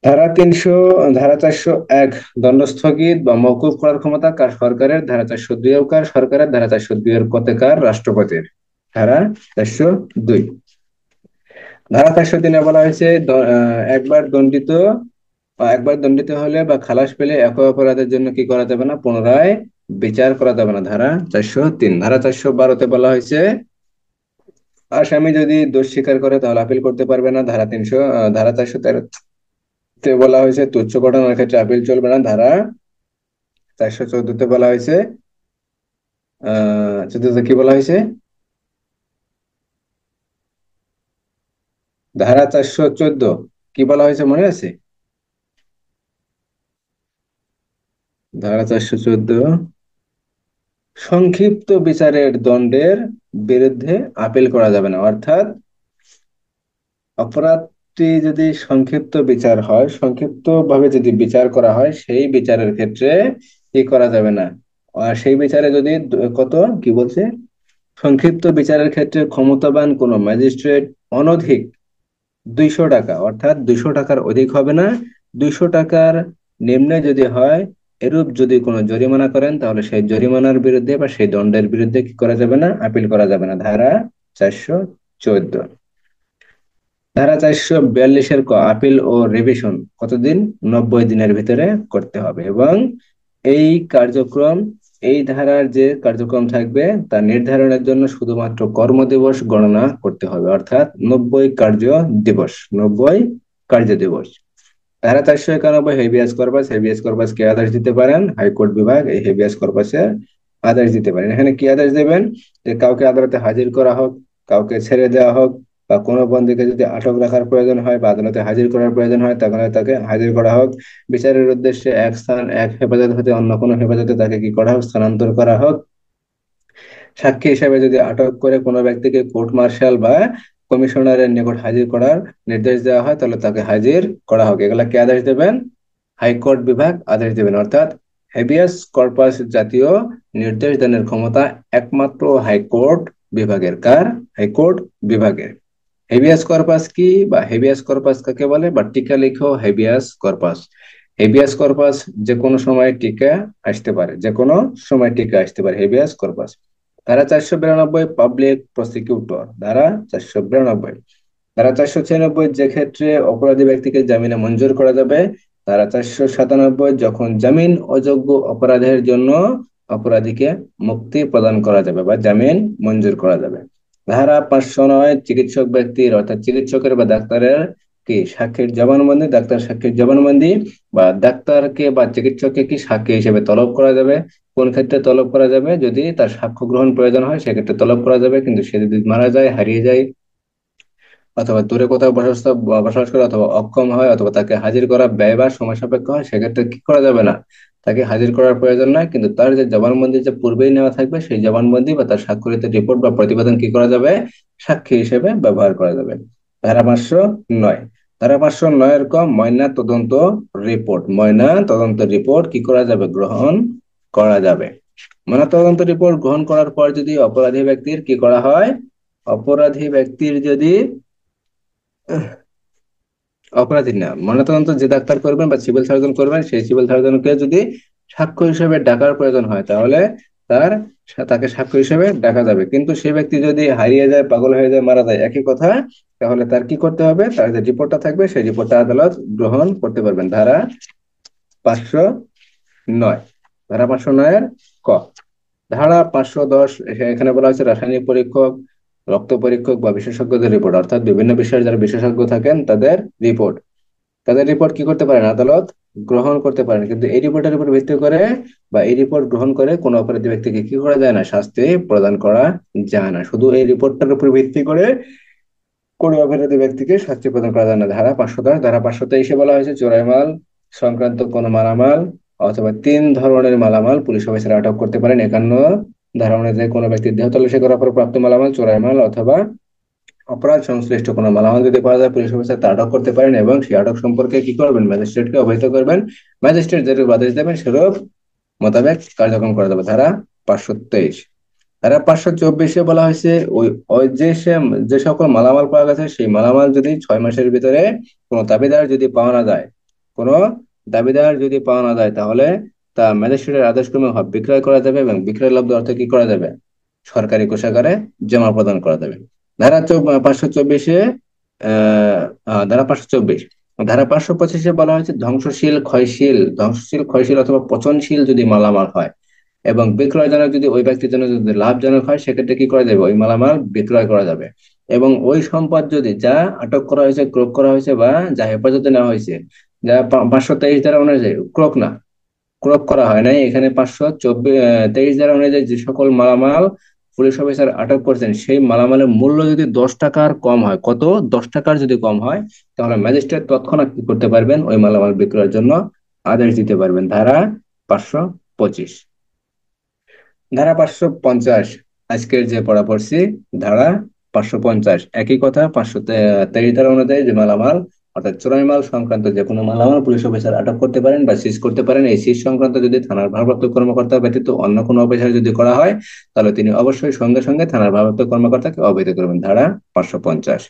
ধারা 401 দণ্ড স্থগিত বা মওকুফ করার ক্ষমতা কার? সরকারের। ধারা 402 কার? সরকারের। ধারা 402 কতে কার? রাষ্ট্রপতির। ধারা 402। ধারা 403 বলা হয়েছে একবার দণ্ডিত হলে বা খালাস পেলে একই অপরাধের জন্য কি করা যাবে না? পুনরায় বিচার করা যাবে না। ধারা 403। ধারা 412-তে বলা হয়েছে আসামি যদি দোষ স্বীকার করে তাহলে আপিল করতে পারবে না। ধারা 413-তে বলা হয়েছে তুচ্ছ ঘটনার ক্ষেত্রে আপিল চলবে না। ধারা 414-তে বলা হয়েছে 14-তে কি বলা হয়েছে? ধারা 414 কি বলা হয়েছে মনে আছে? ধারা 414 সংক্ষিপ্ত বিচারের দণ্ডের বিরুদ্ধে আপিল করা যাবে না। অর্থাৎ অপরাধটি যদি সংক্ষিপ্ত বিচার হয়, সংক্ষিপ্ত ভাবে যদি বিচার করা হয়, সেই বিচারের ক্ষেত্রে কি করা যাবে না। আর সেই বিচারে যদি কত কি বলছে, সংক্ষিপ্ত বিচারের ক্ষেত্রে ক্ষমতাবান কোনো ম্যাজিস্ট্রেট অনধিক 200 টাকা, অর্থাৎ 200 টাকার অধিক হবে না, 200 টাকার নিম্নে যদি হয়, এরূপ যদি কোনো জরিমানা করেন তাহলে সেই জরিমানার বিরুদ্ধে বা সেই দণ্ডের বিরুদ্ধে কি করা যাবে না? আপিল করা যাবে না। ধারা 414। ধারা 442-এর আপিল ও রিভিশন কতদিন? 90 দিনের ভিতরে করতে হবে। এবং এই কার্যক্রম, এই ধারার যে কার্যক্রম থাকবে তা নির্ধারণের জন্য শুধুমাত্র কর্মদিবস গণনা করতে হবে, অর্থাৎ 90 কার্য দিবস। 90 কার্য দিবস। ধারা 491 হেভিয়াস কর্পাস। হেভিয়াস কর্পাস কে আদেশ দিতে পারেন? হাইকোর্ট বিভাগ এই হেভিয়াস কর্পাসের আদেশ দিতে পারেন। এখানে কি আদেশ দেবেন? যে কাউকে আদালতে হাজির করা হোক, কাউকে ছেড়ে দেওয়া হোক, বা কোনো বন্দীকে যদি আটক রাখার প্রয়োজন হয় বা আদালতে হাজির করার প্রয়োজন হয় তাহলে তাকে হাজির করা হোক। বিচারের উদ্দেশ্যে এক হেফাজত হতে অন্য কোনো হেফাজতে তাকে কি করা হোক? স্থানান্তর করা হোক। সাক্ষী হিসেবে যদি আটক করে কোনো ব্যক্তিকে কোর্ট মার্শাল বা কমিশনারের নিকট হাজির করার নির্দেশ দেওয়া হয় তাহলে তাকে হাজির করা হোক। এগুলা কে আদেশ দেবেন? হাইকোর্ট বিভাগ আদেশ দেবেন। অর্থাৎ হেভিয়াস কর্পাস জাতীয় নির্দেশ দানের ক্ষমতা একমাত্র হাইকোর্ট বিভাগের। কার? হাইকোর্ট বিভাগের। হেভিয়াস কর্পাস কি বা হেভিয়াস কর্পাস কাকে বলে? বা টিকা লিখো হেভিয়াস কর্পাস। হেভিয়াস কর্পাস যে কোনো সময় টিকা আসতে পারে, যে কোনো সময় টিকা আসতে পারে হেভিয়াস কর্পাস। ধারা 492 পাবলিক প্রসিকিউটর। ধারা 492। ধারা 496 যে ক্ষেত্রে অপরাধী ব্যক্তিকে জামিনে মঞ্জুর করা যাবে। ধারা 497 যখন জামিন অযোগ্য অপরাধের জন্য অপরাধীকে মুক্তি প্রদান করা যাবে বা জামিন মঞ্জুর করা যাবে। ধারা 509 চিকিৎসক ব্যক্তির অর্থাৎ চিকিৎসকের বা ডাক্তারের কি সাক্ষীর জবানবন্দি, ডাক্তার সাক্ষীর জবানবন্দি বা ডাক্তারকে বা চিকিৎসককে কি সাক্ষী হিসেবে তলব করা যাবে। কোন ক্ষেত্রে তলব করা যাবে? যদি তার সাক্ষ্য গ্রহণ প্রয়োজন হয় সেক্ষেত্রে তলব করা যাবে, কিন্তু সে যদি মারা যায়, হারিয়ে যায়, অথবা দূরে কোথাও বসবাস করে, অথবা অক্ষম হয়, অথবা তাকে হাজির করা ব্যয় বা সময় সাপেক্ষ হয়, সেক্ষেত্রে কি করা যাবে না, তাকে হাজির করার প্রয়োজন নাই, কিন্তু তার যে জবানবন্দি যে পূর্বেই নেওয়া থাকবে সেই জবানবন্দি বা তার স্বাক্ষরিত রিপোর্ট বা প্রতিবেদন কি করা যাবে? সাক্ষী হিসেবে ব্যবহার করা যাবে। ধারা 509। ধারা 509 ময়না তদন্ত রিপোর্ট। ময়না তদন্ত রিপোর্ট কি করা যাবে? গ্রহণ করা যাবে। ময়না তদন্ত রিপোর্ট গ্রহণ করার পর যদি অপরাধী ব্যক্তির কি করা হয়? অপরাধী ব্যক্তির যদি অপরাধী না, ময়নাতদন্ত যে ডাক্তার করবেন বা সিভিল সার্জন করবেন সেই সিভিল সার্জনকে যদি সাক্ষ্য হিসেবে ডাকার প্রয়োজন হয় তাহলে তার তাকে সাক্ষ্য হিসেবে ডাকা যাবে। কিন্তু সেই ব্যক্তি যদি হারিয়ে যায়, পাগল হয়ে যায়, মারা যায়, একই কথা, তাহলে তার কি করতে হবে? তার যে রিপোর্টটা থাকবে সেই রিপোর্টটা আদালত গ্রহণ করতে পারবেন। ধারা 509। ধারা 509 ক। ধারা 510 এখানে বলা হচ্ছে রাসায়নিক পরীক্ষক, রক্ত পরীক্ষক বা বিশেষজ্ঞদের রিপোর্ট, অর্থাৎ বিভিন্ন বিষয়ের যারা বিশেষজ্ঞ থাকেন তাদের রিপোর্ট। তাদের রিপোর্ট কি করতে পারেন? আদালত গ্রহণ করতে পারেন, কিন্তু এই রিপোর্টের উপর ভিত্তি করে বা এই রিপোর্ট গ্রহণ করে কোনো অপরাধী ব্যক্তিকে কি করা যায় না? শাস্তি প্রদান করা যায় না। শুধু এই রিপোর্টটার উপর ভিত্তি করে কোনো অপরাধী ব্যক্তিকে শাস্তি প্রদান করা যায় না। ধারা 523 বলা হয়েছে চোরাই মাল সংক্রান্ত কোনো মালামাল অথবা তিন ধরনের মালামাল পুলিশ অফিসার আটক করতে পারেন। 51 ধারা অনুযায়ী কোনো ব্যক্তির দেহ তল্লাশি করার পর প্রাপ্ত মালামাল, চোরাই মাল অথবা অপরাধ সংশ্লিষ্ট কোনো মালামাল যদি পাওয়া যায়, পুলিশ অফিসার তা আটক করতে পারেন এবং সেই আটক সম্পর্কে কি করবেন? ম্যাজিস্ট্রেটকে অবহিত করবেন। ম্যাজিস্ট্রেট যেরূপ আদেশ দেবেন সেরূপ মোতাবেক কার্যক্রম করা যাবে। ধারা 523। ধারা 524 বলা হয়েছে ওই ওই যে সে যে সকল মালামাল পাওয়া গেছে সেই মালামাল যদি 6 মাসের ভিতরে কোনো দাবিদার যদি পাওয়া না যায়, কোনো দাবিদার যদি পাওয়া না যায়, তাহলে তা ম্যাজিস্ট্রেটের আদেশক্রমে বিক্রয় করা যাবে এবং বিক্রয় লব্ধ অর্থ কি করা যাবে? সরকারি কোষাগারে জমা প্রদান করা যাবে। ধারা 524 ধারা 524। ধারা 525 বলা হয়েছে ধ্বংসশীল অথবা পচনশীল যদি মালামাল হয় এবং বিক্রয়জনক যদি ওই ব্যক্তির জন্য যদি লাভজনক হয়, সেক্ষেত্রে কি করা যাবে? ওই মালামাল বিক্রয় করা যাবে। এবং ওই সম্পদ যদি যা আটক করা হয়েছে, ক্রোক করা হয়েছে বা যা হেফাজতে নেওয়া হয়েছে, যা 523 ধারা অনুযায়ী ক্রোক না, ক্রোক করা হয় নাই, এখানে 523 ধারা অনুযায়ী যে সকল মালামাল পুলিশ অফিসার আটক করছেন সেই মালামালের মূল্য যদি 10 টাকার কম হয়, কত? 10 টাকার যদি কম হয়, তাহলে ম্যাজিস্ট্রেট তৎক্ষণাৎ কি করতে পারবেন? ওই মালামাল বিক্রয়ের জন্য আদেশ দিতে পারবেন। ধারা 525। ধারা 550, আজকের যে পড়া পড়ছি, ধারা 550 একই কথা। 523 ধারা অনুযায়ী যে মালামাল অর্থাৎ চোরাই মাল সংক্রান্ত যে কোনো মালামাল পুলিশ অফিসার আটক করতে পারেন বা সিজ করতে পারেন। এই সিজ সংক্রান্ত যদি থানার ভারপ্রাপ্ত কর্মকর্তা ব্যতীত অন্য কোনো অফিসার যদি করা হয়, তাহলে তিনি অবশ্যই সঙ্গে সঙ্গে থানার ভারপ্রাপ্ত কর্মকর্তাকে অবহিত করবেন। ধারা 550।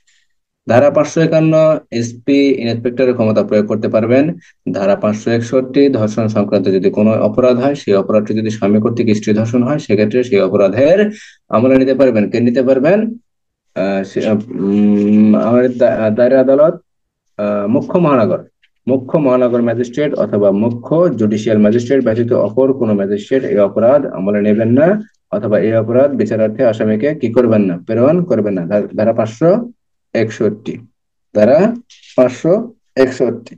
ধারা 551, এসপি ইন্সপেক্টরের ক্ষমতা প্রয়োগ করতে পারবেন। ধারা 561, ধর্ষণ সংক্রান্ত যদি কোনো অপরাধ হয়, সেই অপরাধটি যদি স্বামী কর্তৃক স্ত্রী ধর্ষণ হয়, সেক্ষেত্রে সেই অপরাধের আমলে নিতে পারবেন। কে নিতে পারবেন? আমাদের দায়রা আদালত, মুখ্য মহানগর ম্যাজিস্ট্রেট অথবা মুখ্য জুডিশিয়াল ম্যাজিস্ট্রেট ব্যতীত অপর কোনো ম্যাজিস্ট্রেট এই অপরাধ আমলে নেবেন না অথবা এই অপরাধ বিচারার্থে আসামিকে কি করবেন না? প্রেরণ করবেন না। ধারা 561। ধারা 561।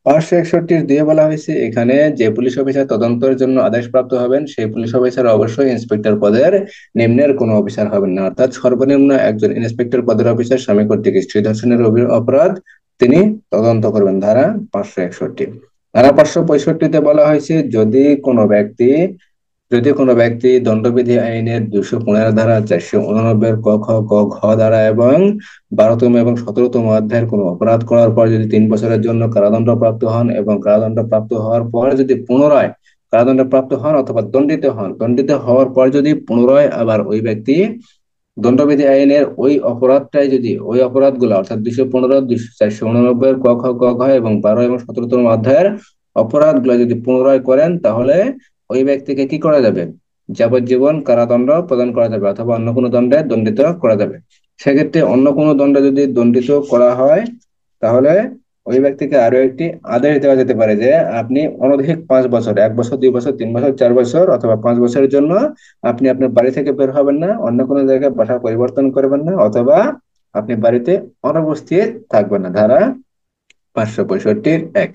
561 বলা হয়েছে এখানে যে পুলিশ অফিসার তদন্তের জন্য আদেশপ্রাপ্ত হবেন, সেই পুলিশ অফিসার অবশ্যই ইন্সপেক্টর পদের নিম্নের কোনো অফিসার হবেন না। অর্থাৎ সর্বনিম্ন একজন ইন্সপেক্টর পদের অফিসার স্বামী কর্তৃক স্ত্রী ধর্ষণের অপরাধ তিনি তদন্ত করবেন। ধারা 561। ধারা 565 বলা হয়েছে যদি কোনো ব্যক্তি দণ্ডবিধি আইনের 215 ধারা, 489 ক, খ, গ, ঘ ধারা এবং 12তম এবং 17তম অধ্যায়ের কোনো অপরাধ করার পর যদি 3 বছরের জন্য কারাদণ্ড প্রাপ্ত হন এবং কারাদণ্ড প্রাপ্ত হওয়ার পর যদি পুনরায় কারাদণ্ড প্রাপ্ত হন অথবা দণ্ডিত হওয়ার পর যদি পুনরায় আবার ওই ব্যক্তি দণ্ডবিধি আইনের ওই অপরাধগুলো অর্থাৎ 215, 489 ক, খ, গ, ঘ এবং 12 এবং 17তম অধ্যায়ের অপরাধগুলো যদি পুনরায় করেন, তাহলে ওই ব্যক্তিকে কি করা যাবে? যাবজ্জীবন কারাদণ্ড প্রদান করা যাবে অথবা অন্য কোনো দণ্ডে দণ্ডিত করা যাবে। সেক্ষেত্রে অন্য কোনো দণ্ডে যদি দণ্ডিত করা হয়, তাহলে ওই ব্যক্তিকে আরো একটি আদেশ দেওয়া যেতে পারে যে আপনি অনধিক 5 বছর, 1 বছর, 2 বছর, 3 বছর, 4 বছর অথবা 5 বছরের জন্য আপনি আপনার বাড়ি থেকে বের হবেন না, অন্য কোনো জায়গায় বাসা পরিবর্তন করবেন না অথবা আপনি বাড়িতে অনুপস্থিত থাকবেন না। ধারা 565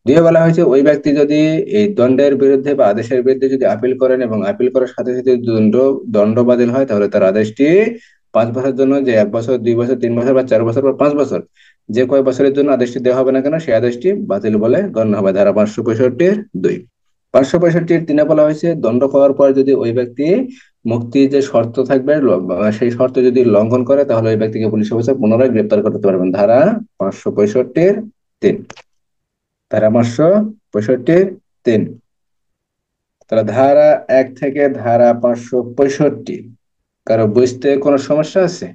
দুই বলা হয়েছে ওই ব্যক্তি যদি এই দণ্ডের বিরুদ্ধে বা আদেশের বিরুদ্ধে যদি আপিল করেন এবং আপিল করার সাথে সাথে দণ্ড বাতিল হয়, তাহলে তার আদেশটি 5 বছরের জন্য, যে 1 বছর, 2 বছর, 3 বছর বা 4 বছর বা 5 বছর, যে কয় বছরের জন্য আদেশটি দেওয়া হবে না কেন, সেই আদেশটি বাতিল বলে গণ্য হবে। ধারা 565 565 বলা হয়েছে দণ্ড পাওয়ার পর যদি ওই ব্যক্তি মুক্তির যে শর্ত থাকবে সেই শর্ত যদি লঙ্ঘন করে, তাহলে ওই ব্যক্তিকে পুলিশ অফিসার পুনরায় গ্রেপ্তার করতে পারবেন। ধারা 565 ধারা 565 তাহলে ধারা 1 থেকে ধারা 565 কারো বুঝতে কোনো সমস্যা আছে?